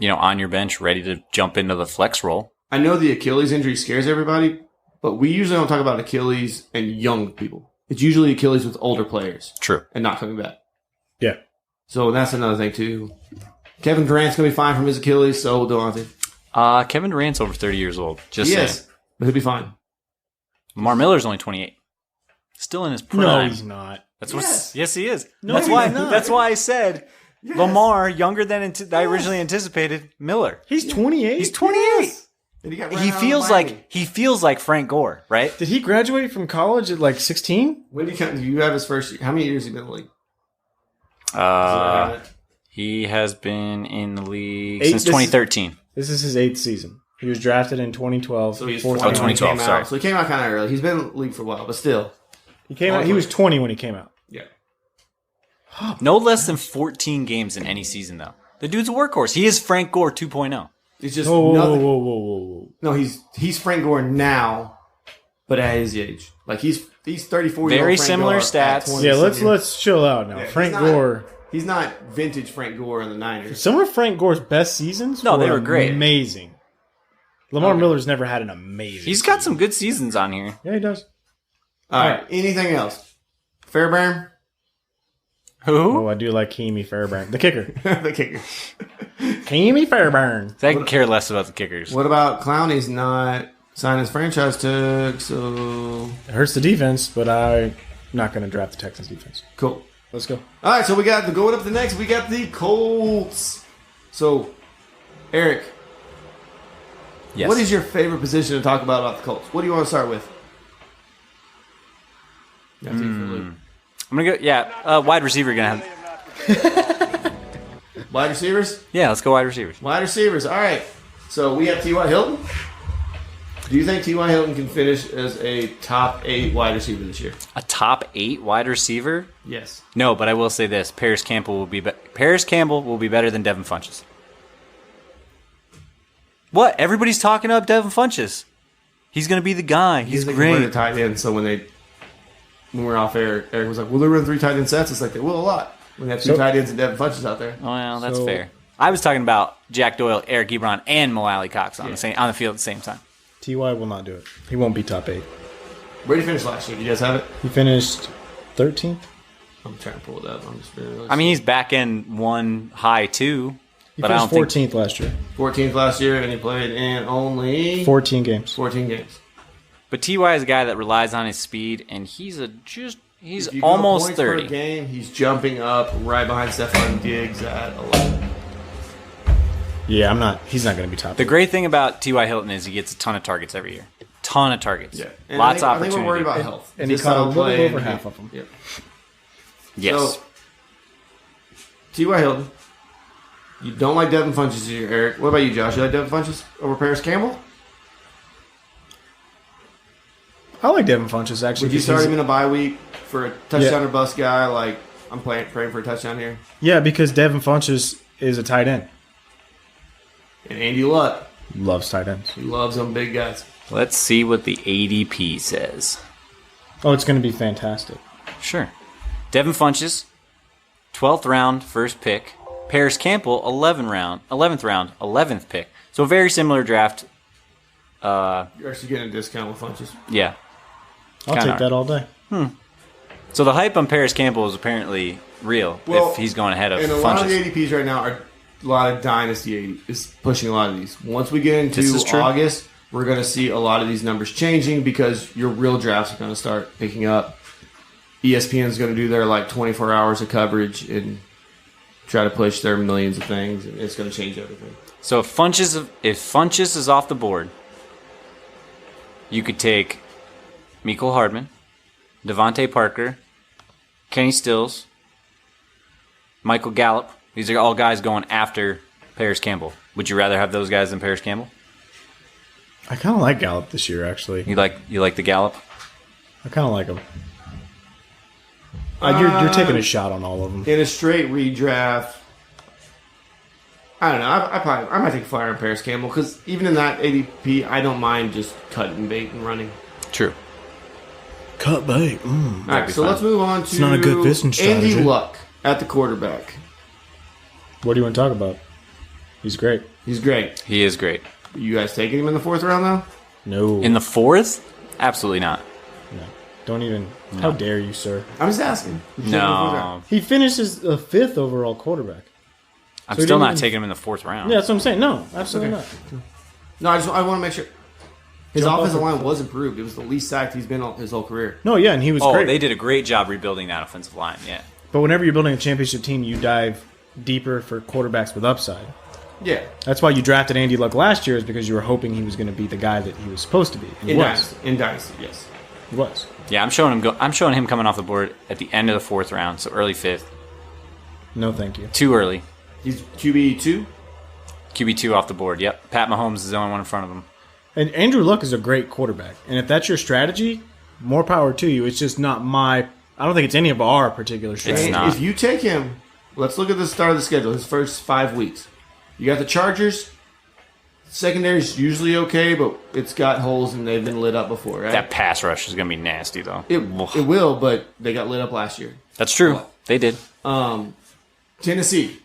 Speaker 3: on your bench, ready to jump into the flex role.
Speaker 1: I know the Achilles injury scares everybody, but we usually don't talk about Achilles and young people. It's usually Achilles with older players.
Speaker 3: True.
Speaker 1: And not coming back.
Speaker 2: Yeah.
Speaker 1: So that's another thing, too. Kevin Durant's going to be fine from his Achilles, so will Delonte.
Speaker 3: Kevin Durant's over 30 years old. Just
Speaker 1: He
Speaker 3: saying.
Speaker 1: is, but he'll be fine.
Speaker 3: Lamar Miller's only 28. Still in his prime.
Speaker 2: No, he's not.
Speaker 3: Yes, he is.
Speaker 2: No,
Speaker 3: that's
Speaker 2: he's
Speaker 3: why.
Speaker 2: not.
Speaker 3: That's why I said Lamar younger than I originally anticipated. Miller.
Speaker 2: He's 28.
Speaker 3: He's 28.
Speaker 1: And he got
Speaker 3: He feels like Frank Gore, right?
Speaker 2: Did he graduate from college at like 16?
Speaker 1: When do you have his first year? How many years has he been in the league?
Speaker 3: He has been in the league
Speaker 2: This
Speaker 3: since 2013.
Speaker 2: This is his 8th season. He was drafted in 2012.
Speaker 1: So he's
Speaker 2: 14.
Speaker 1: 20 when he
Speaker 3: 2012,
Speaker 1: came
Speaker 3: sorry.
Speaker 1: out. So he came out kind of early. He's been in the league for a while, but still.
Speaker 2: He came out. He was 20 when he came out.
Speaker 1: Yeah.
Speaker 3: No less than 14 games in any season, though. The dude's a workhorse. He is Frank Gore 2.0.
Speaker 1: He's just
Speaker 2: Whoa.
Speaker 1: No, he's Frank Gore now, but at his age. Like he's 34 years old.
Speaker 3: Very similar stats.
Speaker 2: Yeah, let's chill out now.
Speaker 1: Yeah,
Speaker 2: Frank Gore.
Speaker 1: He's not vintage Frank Gore in the Niners.
Speaker 2: Some of Frank Gore's best seasons
Speaker 3: they were great.
Speaker 2: Amazing. Lamar Miller's never had an amazing
Speaker 3: He's got some good seasons on here.
Speaker 2: Yeah, he does.
Speaker 1: All right. Anything else? Fairbairn?
Speaker 3: Who?
Speaker 2: Oh, I do like Keamy Fairbairn. The kicker.
Speaker 1: The kicker.
Speaker 2: Keamy Fairbairn.
Speaker 3: I can care less about the kickers.
Speaker 1: What about Clowney's not signing his franchise tag? So
Speaker 2: It hurts the defense, but I'm not going to draft the Texans defense.
Speaker 1: cool.
Speaker 2: Let's go.
Speaker 1: All right, so we got going up to the next. We got the Colts. So, Eric,
Speaker 3: Yes.
Speaker 1: what is your favorite position to talk about the Colts? What do you want to start with?
Speaker 3: I'm going to go, wide receiver going to have.
Speaker 1: Wide receivers?
Speaker 3: Yeah, let's go wide receivers.
Speaker 1: Wide receivers. All right. So we have T.Y. Hilton. Do you think T.Y. Hilton can finish as a top 8 wide receiver this year?
Speaker 3: A top 8 wide receiver?
Speaker 1: Yes.
Speaker 3: No, but I will say this: Paris Campbell will be better than Devin Funchess. What? Everybody's talking up Devin Funchess. He's going to be the guy. He's great.
Speaker 1: He's a tight end. So when we're off air, Eric was like, "Will they run 3 tight end sets?" It's like they will a lot when they have 2 tight ends and Devin Funchess out there.
Speaker 3: Well, that's fair. I was talking about Jack Doyle, Eric Ebron, and Mo Alley Cox on the field at the same time.
Speaker 2: T.Y. will not do it. He won't be top 8.
Speaker 1: Where did he finish last year? Do you guys have it?
Speaker 2: He finished 13th.
Speaker 1: I'm trying to pull it up. I'm just
Speaker 3: I mean, he's back end 1, high 2.
Speaker 2: He
Speaker 3: But I
Speaker 2: finished
Speaker 3: don't
Speaker 2: 14th last year.
Speaker 1: 14th last year, and he played in only
Speaker 2: 14 games.
Speaker 1: 14 games.
Speaker 3: But T.Y. is a guy that relies on his speed, and he's
Speaker 1: If you go
Speaker 3: almost
Speaker 1: points
Speaker 3: 30.
Speaker 1: per game. He's jumping up right behind Stephon Diggs at 11.
Speaker 2: Yeah, he's not going to be top
Speaker 3: The
Speaker 2: 8.
Speaker 3: great thing about T.Y. Hilton is he gets a ton of targets every year. Ton of targets.
Speaker 1: Yeah, and
Speaker 3: Lots of
Speaker 1: I
Speaker 3: opportunity.
Speaker 1: think we're worried about health.
Speaker 2: And he
Speaker 1: Just
Speaker 2: caught a
Speaker 1: how
Speaker 2: little
Speaker 1: play
Speaker 2: over
Speaker 1: and-
Speaker 2: half of them.
Speaker 1: Yep.
Speaker 3: Yes.
Speaker 1: So, T.Y. Hilton. You don't like Devin Funchess here, Eric. What about you, Josh? You like Devin Funchess over Paris Campbell?
Speaker 2: I like Devin Funchess, actually.
Speaker 1: Would you
Speaker 2: because
Speaker 1: start
Speaker 2: he's-
Speaker 1: him in a bye week for a touchdown or bust guy? Like, I'm praying for a touchdown here.
Speaker 2: Yeah, because Devin Funchess is a tight end.
Speaker 1: And Andy Luck.
Speaker 2: Loves tight ends.
Speaker 1: He loves them big guys.
Speaker 3: Let's see what the ADP says.
Speaker 2: Oh, it's going to be fantastic.
Speaker 3: Sure. Devin Funchess, 12th round, first pick. Paris Campbell, 11th round, 11th pick. So a very similar draft.
Speaker 1: You're actually getting a discount with Funchess.
Speaker 3: Yeah.
Speaker 2: I'll
Speaker 3: Kinda
Speaker 2: take that all day.
Speaker 3: So the hype on Paris Campbell is apparently real if he's going ahead of
Speaker 1: And a lot of the
Speaker 3: Funchess.
Speaker 1: ADPs right now are a lot of dynasty is pushing a lot of these. Once we get into
Speaker 3: This is true.
Speaker 1: August, we're going to see a lot of these numbers changing because your real drafts are going to start picking up. ESPN is going to do their 24 hours of coverage and try to push their millions of things, and it's going to change everything.
Speaker 3: So if Funchess is off the board, you could take Mecole Hardman, Devontae Parker, Kenny Stills, Michael Gallup. These are all guys going after Paris Campbell. Would you rather have those guys than Paris Campbell?
Speaker 2: I kind of like Gallup this year, actually.
Speaker 3: You like the Gallup?
Speaker 2: I kind of like him. You're taking a shot on all of them.
Speaker 1: In a straight redraft, I don't know. I might take a flyer on Paris Campbell because even in that ADP, I don't mind just cutting bait and running.
Speaker 3: True.
Speaker 2: Cut bait.
Speaker 1: All right, so let's move on to
Speaker 2: not a good fishing strategy.
Speaker 1: Andy Luck at the quarterback.
Speaker 2: What do you want to talk about? He's great.
Speaker 1: He's great.
Speaker 3: He is great.
Speaker 1: You guys taking him in the 4th round, though?
Speaker 2: No.
Speaker 3: In the 4th? Absolutely not.
Speaker 2: No. Don't even. No. How dare you, sir?
Speaker 1: I'm just asking.
Speaker 3: No.
Speaker 2: He finishes the 5th overall quarterback.
Speaker 3: I'm still not taking him in the 4th round.
Speaker 2: Yeah, that's what I'm saying. No, absolutely
Speaker 1: not. No, I want to make sure. His offensive line was improved. It was the least sacked he's been on his whole career.
Speaker 2: No, yeah, and he was great.
Speaker 3: They did a great job rebuilding that offensive line, yeah.
Speaker 2: But whenever you're building a championship team, you dive deeper for quarterbacks with upside.
Speaker 1: Yeah.
Speaker 2: That's why you drafted Andy Luck last year, is because you were hoping he was going to be the guy that he was supposed to be.
Speaker 1: In Dynasty, yes.
Speaker 2: He was.
Speaker 3: Yeah, I'm showing him coming off the board at the end of the 4th round, so early 5th.
Speaker 2: No, thank you.
Speaker 3: Too early.
Speaker 1: He's QB2?
Speaker 3: QB2 off the board, yep. Pat Mahomes is the only one in front of him.
Speaker 2: And Andrew Luck is a great quarterback. And if that's your strategy, more power to you. It's just not my... I don't think it's any of our particular strategy.
Speaker 3: It's not.
Speaker 1: If you take him... Let's look at the start of the schedule, his first 5 weeks. You got the Chargers. Secondary's usually okay, but it's got holes and they've been lit up before, right?
Speaker 3: That pass rush is going to be nasty, though.
Speaker 1: It will, but they got lit up last year.
Speaker 3: That's true. They did.
Speaker 1: Tennessee.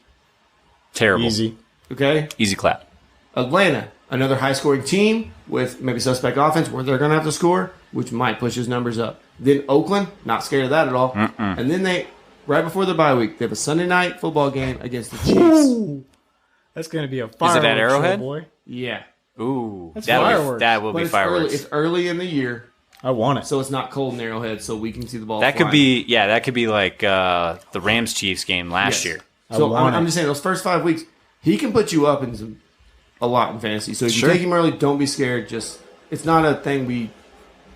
Speaker 3: Terrible.
Speaker 2: Easy.
Speaker 1: Okay?
Speaker 3: Easy clap.
Speaker 1: Atlanta. Another high-scoring team with maybe suspect offense where they're going to have to score, which might push his numbers up. Then Oakland, not scared of that at all. And then right before the bye week, they have a Sunday night football game against the Chiefs.
Speaker 2: Ooh, that's going to be a fireworks.
Speaker 3: Is it at Arrowhead?
Speaker 2: Boy.
Speaker 1: Yeah.
Speaker 3: Ooh.
Speaker 2: That's
Speaker 3: fireworks. That will
Speaker 1: But
Speaker 3: be
Speaker 1: it's
Speaker 3: fireworks.
Speaker 1: It's early in the year,
Speaker 2: I want it.
Speaker 1: so it's not cold in Arrowhead, so we can see the ball
Speaker 3: That could
Speaker 1: flying.
Speaker 3: be like the Rams-Chiefs game last year.
Speaker 1: So
Speaker 2: want
Speaker 1: I'm
Speaker 2: it.
Speaker 1: just saying, those first 5 weeks, he can put you up in a lot in fantasy. So if you take him early, don't be scared. It's not a thing we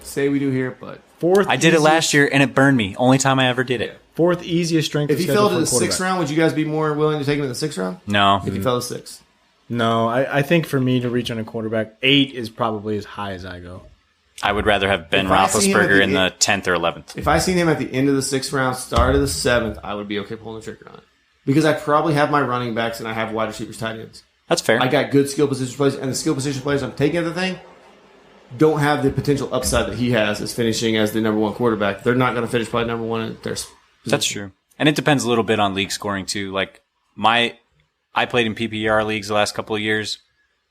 Speaker 1: say we do here, but
Speaker 3: I did it last year, and it burned me. Only time I ever did it.
Speaker 2: 4th easiest strength
Speaker 1: if
Speaker 2: of
Speaker 1: he
Speaker 2: schedule
Speaker 1: fell to the
Speaker 2: for a
Speaker 1: 6th round, would you guys be more willing to take him in the 6th round?
Speaker 3: No.
Speaker 1: If he fell to 6th.
Speaker 2: No, I think for me to reach on a quarterback, 8 is probably as high as I go.
Speaker 3: I would rather have Ben
Speaker 1: If I see him at
Speaker 3: Roethlisberger
Speaker 1: the
Speaker 3: in the 10th or 11th.
Speaker 1: If I seen him at the end of the 6th round, start of the 7th, I would be okay pulling the trigger on it. Because I probably have my running backs and I have wide receivers, tight ends.
Speaker 3: That's fair.
Speaker 1: I got good skill position players, and the skill position players I'm taking at the thing don't have the potential upside that he has as finishing as the number 1 quarterback. They're not going to finish probably number 1 in their position.
Speaker 3: That's true. And it depends a little bit on league scoring, too. Like, I played in PPR leagues the last couple of years,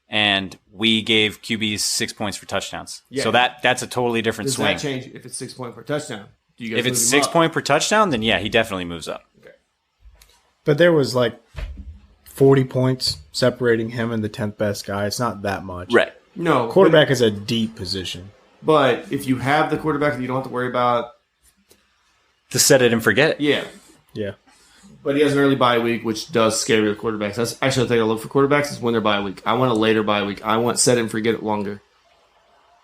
Speaker 3: and we gave QBs 6 points for touchdowns.
Speaker 1: Yeah.
Speaker 3: So that's a totally different
Speaker 1: Does
Speaker 3: swing.
Speaker 1: that change if it's 6 points per touchdown? Do you guys
Speaker 3: If it's
Speaker 1: move him
Speaker 3: 6
Speaker 1: up?
Speaker 3: points per touchdown, then yeah, he definitely moves up.
Speaker 1: Okay.
Speaker 2: But there was like 40 points separating him and the 10th best guy. It's not that much.
Speaker 3: Right.
Speaker 1: No.
Speaker 2: Quarterback is a deep position.
Speaker 1: But if you have the quarterback that you don't have to worry about,
Speaker 3: To set it and forget it.
Speaker 1: yeah.
Speaker 2: Yeah.
Speaker 1: But he has an early bye week, which does scare me with quarterbacks. That's actually the thing I look for quarterbacks is when they're bye week. I want a later bye week. I want set it and forget it longer.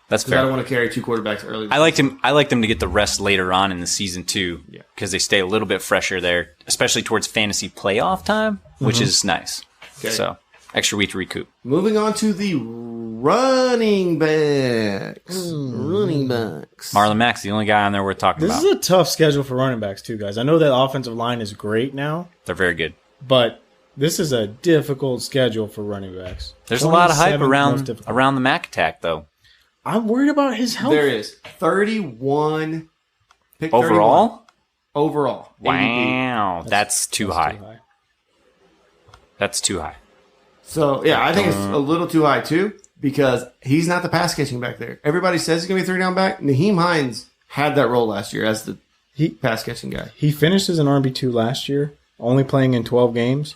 Speaker 3: That's
Speaker 1: Because I don't
Speaker 3: fair.
Speaker 1: want to carry 2 quarterbacks early.
Speaker 3: I like them to get the rest later on in the season, too.
Speaker 1: Yeah.
Speaker 3: Because they stay a little bit fresher there, especially towards fantasy playoff time, which is nice.
Speaker 1: Okay.
Speaker 3: So, extra week to recoup.
Speaker 1: Moving on to the running backs. Running backs.
Speaker 3: Marlon Mack's the only guy on there worth talking
Speaker 2: This
Speaker 3: about.
Speaker 2: is a tough schedule for running backs, too, guys. I know that offensive line is great now,
Speaker 3: They're very good.
Speaker 2: but this is a difficult schedule for running backs.
Speaker 3: There's a lot of hype
Speaker 2: 27th most
Speaker 3: around
Speaker 2: difficult.
Speaker 3: the Mack attack, though.
Speaker 2: I'm worried about his health.
Speaker 1: There is 31 pick 31
Speaker 3: Overall?
Speaker 1: overall. ADP.
Speaker 3: Wow. That's too high. That's too high.
Speaker 1: So, yeah, I think it's a little too high, too, because he's not the pass catching back there. Everybody says he's going to be a 3-down back. Naheem Hines had that role last year as the pass catching guy.
Speaker 2: He finished as an RB2 last year, only playing in 12 games,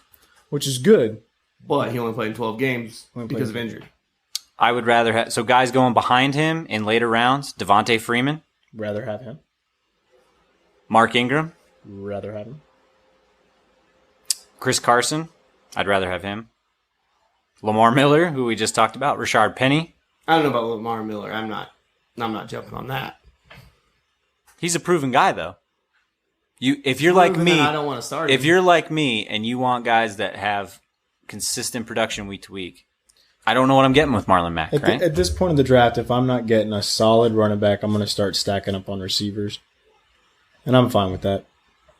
Speaker 2: which is good.
Speaker 1: But he only played in 12 games because of injury.
Speaker 3: I would rather have... So, guys going behind him in later rounds, Devontae Freeman,
Speaker 2: Rather have him.
Speaker 3: Mark Ingram,
Speaker 2: Rather have him.
Speaker 3: Chris Carson. I'd rather have him. Lamar Miller, who we just talked about. Rashard Penny.
Speaker 1: I don't know about Lamar Miller. I'm not jumping on that.
Speaker 3: He's a proven guy, though. If you're like me,
Speaker 1: I don't want to start
Speaker 3: if
Speaker 1: him.
Speaker 3: you're like me and you want guys that have consistent production week to week, I don't know what I'm getting with Marlon Mack, right?
Speaker 2: At this point in the draft, if I'm not getting a solid running back, I'm going to start stacking up on receivers. And I'm fine with that.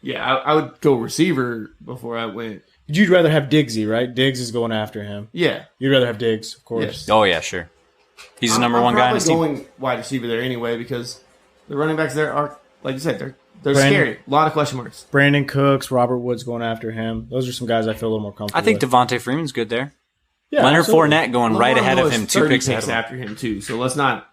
Speaker 1: Yeah, I would go receiver before I went.
Speaker 2: You'd rather have Diggsy, right? Diggs is going after him.
Speaker 1: Yeah.
Speaker 2: You'd rather have Diggs, of course.
Speaker 1: Yes.
Speaker 3: Oh, yeah, sure. He's the number one guy in
Speaker 1: I'm
Speaker 3: his team.
Speaker 1: probably going wide receiver there anyway because the running backs there are, like you said, they're They're scary. A lot of question marks.
Speaker 2: Brandon Cooks, Robert Woods going after him. Those are some guys I feel a little more comfortable
Speaker 3: I think
Speaker 2: with.
Speaker 3: Devontae Freeman's good there.
Speaker 2: Yeah,
Speaker 3: Leonard
Speaker 2: absolutely.
Speaker 3: Fournette going right ahead of him, 2 picks ahead of him.
Speaker 1: after him too. So let's not.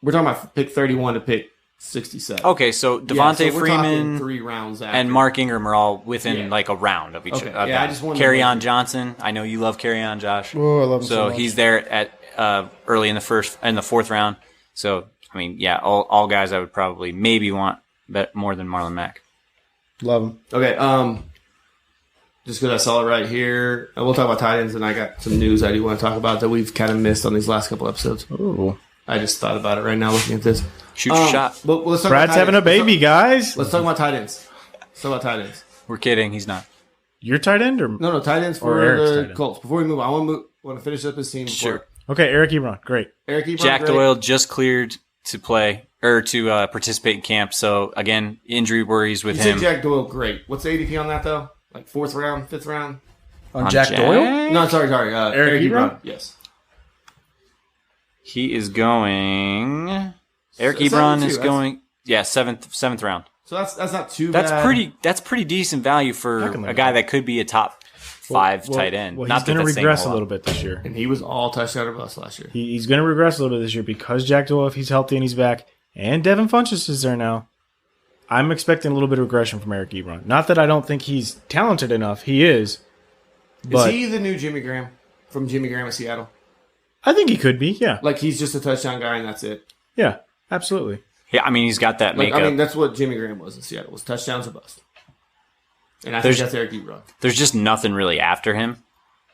Speaker 1: We're talking about pick 31 to pick 67.
Speaker 3: Okay, so Devontae
Speaker 1: we're talking
Speaker 3: Freeman
Speaker 1: 3 rounds after.
Speaker 3: and Mark Ingram are all within
Speaker 1: Yeah.
Speaker 3: like a round of each
Speaker 1: Okay.
Speaker 3: other.
Speaker 1: Yeah, I just wanted to
Speaker 3: Carry
Speaker 1: make
Speaker 3: on
Speaker 1: sure.
Speaker 3: Johnson. I know you love Carry on Josh.
Speaker 2: Oh, I love him
Speaker 3: So
Speaker 2: so much.
Speaker 3: he's there at early in the 4th round. So I mean, yeah, all guys I would probably maybe want more than Marlon Mack.
Speaker 2: Love him.
Speaker 1: Okay, just because I saw it right here, and we'll talk about tight ends, and I got some news I do want to talk about that we've kind of missed on these last couple episodes.
Speaker 2: Ooh.
Speaker 1: I just thought about it right now looking at this.
Speaker 3: Shoot your shot.
Speaker 1: But let's talk
Speaker 2: Brad's
Speaker 1: about tight
Speaker 2: having a
Speaker 1: ends.
Speaker 2: baby, guys.
Speaker 1: Let's talk about tight ends. Let's talk about tight ends.
Speaker 3: We're kidding. He's not.
Speaker 2: Your tight end or
Speaker 1: No, tight ends
Speaker 2: Or
Speaker 1: for
Speaker 2: Eric's tight
Speaker 1: the
Speaker 2: end.
Speaker 1: Colts. Before we move on, I want to finish up this team. Before.
Speaker 3: Sure.
Speaker 2: Okay, Eric Ebron. Great.
Speaker 1: Eric Ebron,
Speaker 3: Jack
Speaker 1: great.
Speaker 3: Doyle just cleared to play or to participate in camp. So again, injury worries with
Speaker 1: You
Speaker 3: him.
Speaker 1: said Jack Doyle, great. What's the ADP on that though? Like 4th round, 5th round?
Speaker 2: On Jack Doyle?
Speaker 1: No, sorry. Eric
Speaker 2: Ebron?
Speaker 1: Yes.
Speaker 3: He is going. Eric
Speaker 1: So
Speaker 3: Ebron
Speaker 1: 7-2,
Speaker 3: is going. Yeah, seventh round.
Speaker 1: So that's not too
Speaker 3: That's
Speaker 1: bad.
Speaker 3: That's pretty decent value for
Speaker 2: I can live
Speaker 3: a guy
Speaker 2: with
Speaker 3: that could be a top 5 tight end.
Speaker 2: Well,
Speaker 3: Not
Speaker 2: he's going to
Speaker 3: that's saying
Speaker 2: regress a
Speaker 3: lot.
Speaker 2: little bit this year.
Speaker 1: And he was all touchdown or bust last year.
Speaker 2: He's going to regress a little bit this year because Jack Doyle, if he's healthy and he's back, and Devin Funchess is there now. I'm expecting a little bit of regression from Eric Ebron. Not that I don't think he's talented enough. He is. But
Speaker 1: Is he the new Jimmy Graham from Jimmy Graham of Seattle?
Speaker 2: I think he could be. Yeah.
Speaker 1: Like he's just a touchdown guy and that's it.
Speaker 2: Yeah. Absolutely.
Speaker 3: Yeah, I mean he's got that
Speaker 1: Like
Speaker 3: makeup.
Speaker 1: I mean that's what Jimmy Graham was in Seattle, was touchdowns or bust. And I
Speaker 3: There's-
Speaker 1: think that's Eric Ebron.
Speaker 3: There's just nothing really after him.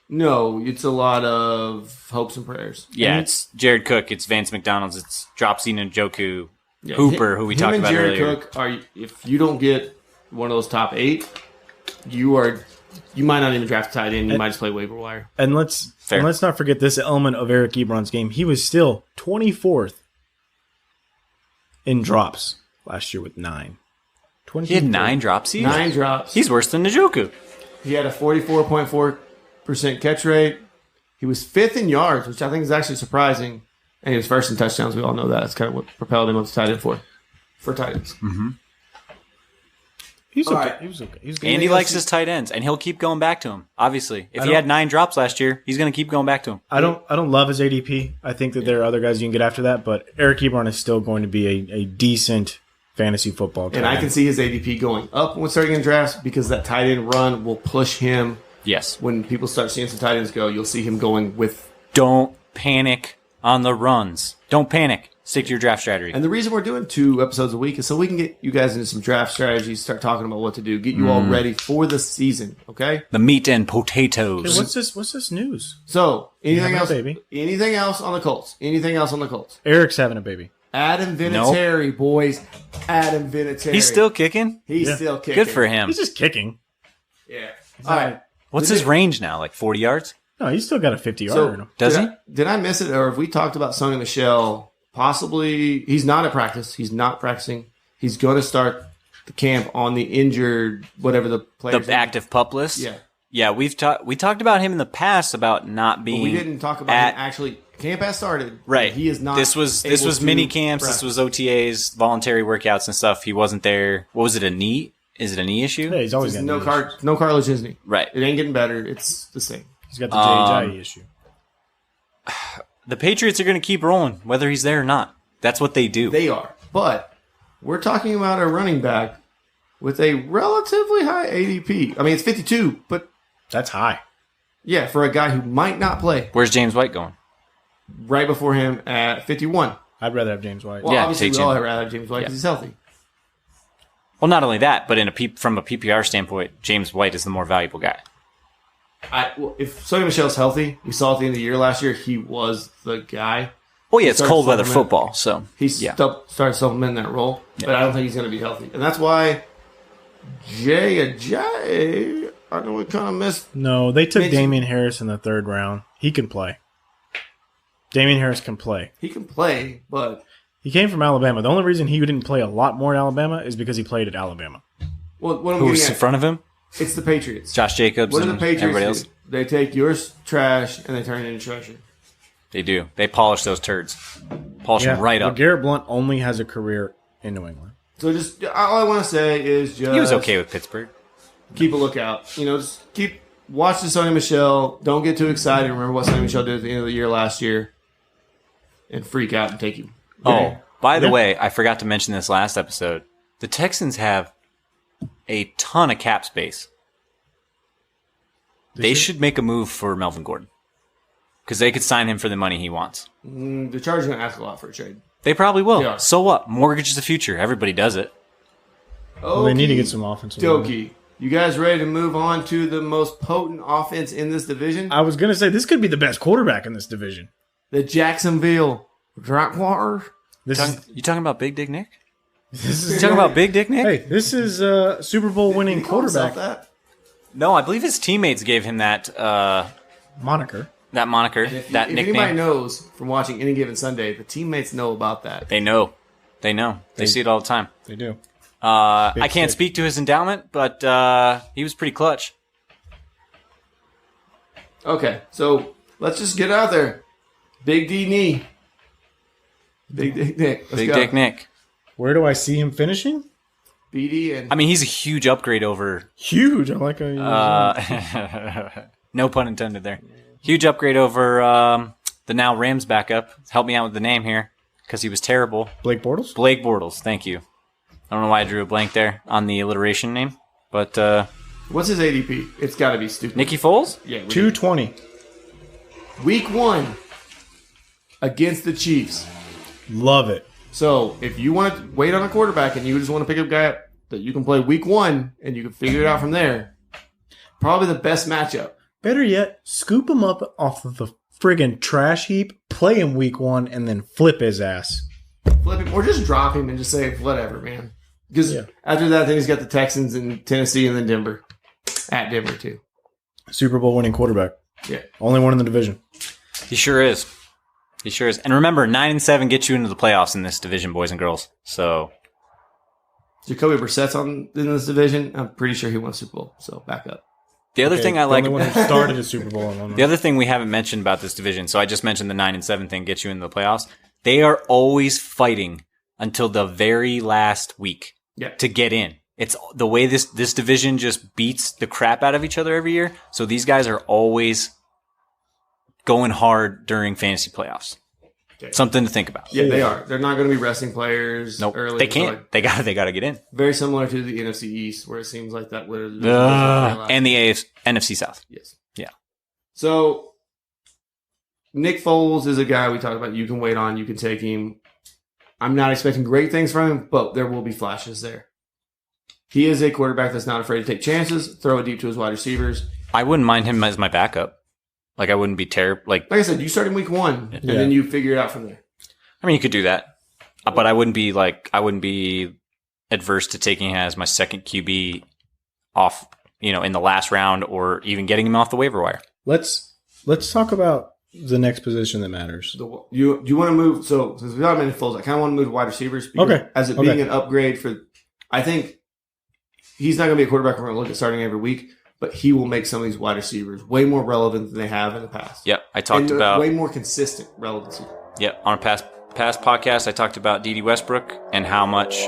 Speaker 1: No, it's a lot of hopes and prayers.
Speaker 3: Yeah, it's Jared Cook, it's Vance McDonald's, it's Dropsy Njoku,
Speaker 1: Yeah,
Speaker 3: Hooper, who we
Speaker 1: him
Speaker 3: talked
Speaker 1: and
Speaker 3: about
Speaker 1: Jared
Speaker 3: earlier.
Speaker 1: Cook are, if you don't get one of those top 8, you might not even draft a tight end. You might just play waiver wire.
Speaker 2: And let's not forget this element of Eric Ebron's game. He was still 24th in drops last year with 9.
Speaker 3: He had 9 dropsies?
Speaker 1: 9 drops.
Speaker 3: He's worse than Njoku.
Speaker 1: He had a 44.4% catch rate. He was 5th in yards, which I think is actually surprising. And he was 1st in touchdowns. We all know that. That's kind of what propelled him up to tight end for tight ends.
Speaker 2: He's okay.
Speaker 1: right.
Speaker 2: He was okay. He was good.
Speaker 3: Andy likes his tight ends, and he'll keep going back to him. Obviously, if he had 9 drops last year, he's going to keep going back to him.
Speaker 2: I don't love his ADP. I think that there are other guys you can get after that, but Eric Ebron is still going to be a decent fantasy football tight
Speaker 1: And I
Speaker 2: end.
Speaker 1: can see his ADP going up when starting in drafts because that tight end run will push him.
Speaker 3: Yes.
Speaker 1: When people start seeing some tight ends go, you'll see him going with.
Speaker 3: Don't panic on the runs. Don't panic. Stick to your draft strategy.
Speaker 1: And the reason we're doing 2 episodes a week is so we can get you guys into some draft strategies, start talking about what to do, get you all ready for the season. Okay.
Speaker 3: The meat and potatoes.
Speaker 2: Hey, what's this news?
Speaker 1: So anything
Speaker 2: having a
Speaker 1: else?
Speaker 2: baby?
Speaker 1: Anything else on the Colts? Anything else on the Colts?
Speaker 2: Eric's having a baby.
Speaker 1: Adam Vinatieri, boys. Adam Vinatieri.
Speaker 3: He's still kicking?
Speaker 1: He's
Speaker 2: Yeah.
Speaker 1: still kicking.
Speaker 3: Good for him.
Speaker 2: He's just kicking.
Speaker 1: Yeah. All right.
Speaker 3: What's his range now? Like 40 yards?
Speaker 2: No, he's still got a 50-yarder in him.
Speaker 3: Does
Speaker 1: did
Speaker 3: he?
Speaker 1: Did I miss it, or have we talked about Sonny Michel? Possibly, he's not at practice. He's not practicing. He's going to start the camp on the injured, whatever the player.
Speaker 3: The active pup list?
Speaker 1: Yeah.
Speaker 3: Yeah, we talked about him in the past about not
Speaker 1: But
Speaker 3: being.
Speaker 1: we didn't talk about him actually. Camp has started.
Speaker 3: Right.
Speaker 1: He is not.
Speaker 3: This was
Speaker 1: able to
Speaker 3: mini camps.
Speaker 1: practice.
Speaker 3: This was OTAs, voluntary workouts and stuff. He wasn't there. What was it? A knee? Is it a knee issue?
Speaker 2: Yeah, he's always got
Speaker 1: no
Speaker 2: knees.
Speaker 1: no cartilage in his knee.
Speaker 3: Right.
Speaker 1: It ain't getting better. It's the same.
Speaker 2: He's got the J.J. issue.
Speaker 3: The Patriots are going to keep rolling, whether he's there or not. That's what they do.
Speaker 1: They are, but we're talking about a running back with a relatively high ADP. I mean, it's 52, but
Speaker 2: That's high.
Speaker 1: yeah, for a guy who might not play,
Speaker 3: Where's James White going?
Speaker 1: right before him at 51.
Speaker 2: I'd rather have James White.
Speaker 1: Well,
Speaker 3: Yeah,
Speaker 1: obviously
Speaker 3: take
Speaker 1: we all
Speaker 3: James.
Speaker 1: rather have James White because he's healthy.
Speaker 3: Well, not only that, but from a PPR standpoint, James White is the more valuable guy.
Speaker 1: If Sonny Michel's healthy, we saw at the end of the year last year, he was the guy.
Speaker 3: Well, yeah, it's
Speaker 1: Started
Speaker 3: cold weather
Speaker 1: supplement.
Speaker 3: football, so
Speaker 1: He's
Speaker 3: yeah.
Speaker 1: started supplementing that role, but I don't think he's going to be healthy. And that's why Jay, I know we kind of missed.
Speaker 2: No, they took
Speaker 1: Mitch-
Speaker 2: Damian Harris in the 3rd round. He can play. Damian Harris can play.
Speaker 1: He can play, but
Speaker 2: He came from Alabama. The only reason he didn't play a lot more in Alabama is because he played at Alabama.
Speaker 1: what I'm
Speaker 3: Who's
Speaker 1: getting
Speaker 3: in
Speaker 1: at,
Speaker 3: front of him?
Speaker 1: it's the Patriots.
Speaker 3: Josh Jacobs
Speaker 1: What do
Speaker 3: and
Speaker 1: the Patriots
Speaker 3: everybody
Speaker 1: do?
Speaker 3: else.
Speaker 1: They take your trash and they turn it into treasure.
Speaker 3: They do. They polish those turds. Polish them right
Speaker 2: but
Speaker 3: up.
Speaker 2: Garrett Blunt only has a career in New England.
Speaker 1: So just all I want to say is just
Speaker 3: He was okay with Pittsburgh.
Speaker 1: keep a lookout. Just watch the Sonny Michel. Don't get too excited. Remember what Sonny Michel did at the end of the year last year, and freak out and take you.
Speaker 3: Oh, by the way, I forgot to mention this last episode. The Texans have a ton of cap space. They should make a move for Melvin Gordon because they could sign him for the money he wants.
Speaker 1: The Chargers are going to ask a lot for a trade.
Speaker 3: They probably will.
Speaker 1: They are.
Speaker 3: So what? Mortgage is the future. Everybody does it.
Speaker 2: Well, they need to get some offensive.
Speaker 1: Dokie. You guys ready to move on to the most potent offense in this division?
Speaker 2: I was going to say, this could be the best quarterback in this division.
Speaker 1: The Jacksonville Jaguars.
Speaker 3: You talking about Big Dick Nick? You talking about Big Dick Nick?
Speaker 2: Hey, this is a Super Bowl winning
Speaker 1: Did he call himself
Speaker 2: quarterback.
Speaker 1: that?
Speaker 3: No, I believe his teammates gave him that
Speaker 2: Moniker.
Speaker 3: that moniker,
Speaker 1: If
Speaker 3: nickname.
Speaker 1: anybody knows from watching Any Given Sunday, the teammates know about that.
Speaker 3: They know. They see it all the time.
Speaker 2: They do.
Speaker 3: I can't speak to his endowment, but he was pretty clutch.
Speaker 1: Okay, so let's just get out there. Big D knee. Big Dick Nick. Let's
Speaker 3: Big
Speaker 1: go.
Speaker 3: Dick Nick.
Speaker 2: Where do I see him finishing?
Speaker 1: BD and
Speaker 3: I mean, he's a huge upgrade over.
Speaker 2: Huge. I like how
Speaker 3: No pun intended there. Huge upgrade over the now Rams backup. Help me out with the name here because he was terrible.
Speaker 2: Blake Bortles?
Speaker 3: Blake Bortles. Thank you. I don't know why I drew a blank there on the alliteration name, but
Speaker 1: what's his ADP? It's got to be stupid.
Speaker 3: Nicky Foles.
Speaker 1: Yeah,
Speaker 2: 220.
Speaker 1: Week 1 against the Chiefs.
Speaker 2: Love it.
Speaker 1: So if you want to wait on a quarterback and you just want to pick up a guy that you can play Week 1 and you can figure it out from there, probably the best matchup.
Speaker 2: Better yet, scoop him up off of the friggin' trash heap, play him week 1, and then flip his ass.
Speaker 1: Flip him or just drop him and just say whatever, man. Because after that, then he's got the Texans and Tennessee and then Denver. At Denver too.
Speaker 2: Super Bowl winning quarterback.
Speaker 1: Yeah.
Speaker 2: Only one in the division.
Speaker 3: He sure is. He sure is. And remember, 9-7 gets you into the playoffs in this division, boys and girls. So
Speaker 1: Jacoby Brissett's in this division. I'm pretty sure he won a Super Bowl. So back up.
Speaker 3: the other thing I
Speaker 2: The
Speaker 3: like.
Speaker 2: only one who started a Super Bowl.
Speaker 3: The other thing we haven't mentioned about this division, so I just mentioned the 9-7 thing gets you into the playoffs. They are always fighting until the very last week to get in. It's the way this division just beats the crap out of each other every year. So these guys are always going hard during fantasy playoffs.
Speaker 1: Okay.
Speaker 3: Something to think about.
Speaker 1: Yeah, they are. They're not going to be resting players early.
Speaker 3: They can't. They got to get in.
Speaker 1: Very similar to the NFC East, where it seems like that would
Speaker 3: And the NFC South.
Speaker 1: Yes.
Speaker 3: Yeah.
Speaker 1: So Nick Foles is a guy we talked about. You can wait on. You can take him. I'm not expecting great things from him, but there will be flashes there. He is a quarterback that's not afraid to take chances, throw it deep to his wide receivers.
Speaker 3: I wouldn't mind him as my backup. Like I wouldn't be terrible. Like
Speaker 1: I said, you start in week 1, and then you figure it out from there.
Speaker 3: I mean, you could do that, but I wouldn't be adverse to taking him as my second QB off, in the last round, or even getting him off the waiver wire.
Speaker 2: Let's talk about the next position that matters.
Speaker 1: Do you want to move? So since we got many Foles, I kind of want to move to wide receivers. Because as it being an upgrade I think he's not going to be a quarterback we're going to look at starting every week. But he will make some of these wide receivers way more relevant than they have in the past.
Speaker 3: Yep, I talked about
Speaker 1: way more consistent relevancy.
Speaker 3: Yep, on a past podcast, I talked about D.D. Westbrook and how much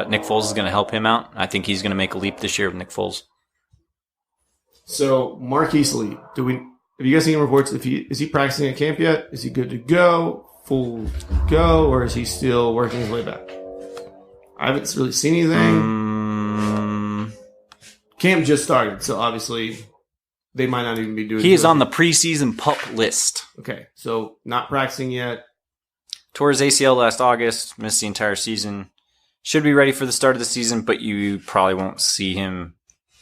Speaker 3: Nick Foles is going to help him out. I think he's going to make a leap this year with Nick Foles.
Speaker 1: So Marquise Lee, have you guys seen any reports? Is he practicing at camp yet? Is he good to go, full go, or is he still working his way back? I haven't really seen anything. Camp just started, so obviously they might not even be doing.
Speaker 3: He is on the preseason pup list.
Speaker 1: Okay, so not practicing yet.
Speaker 3: Tore his ACL last August, missed the entire season. Should be ready for the start of the season, but you probably won't see him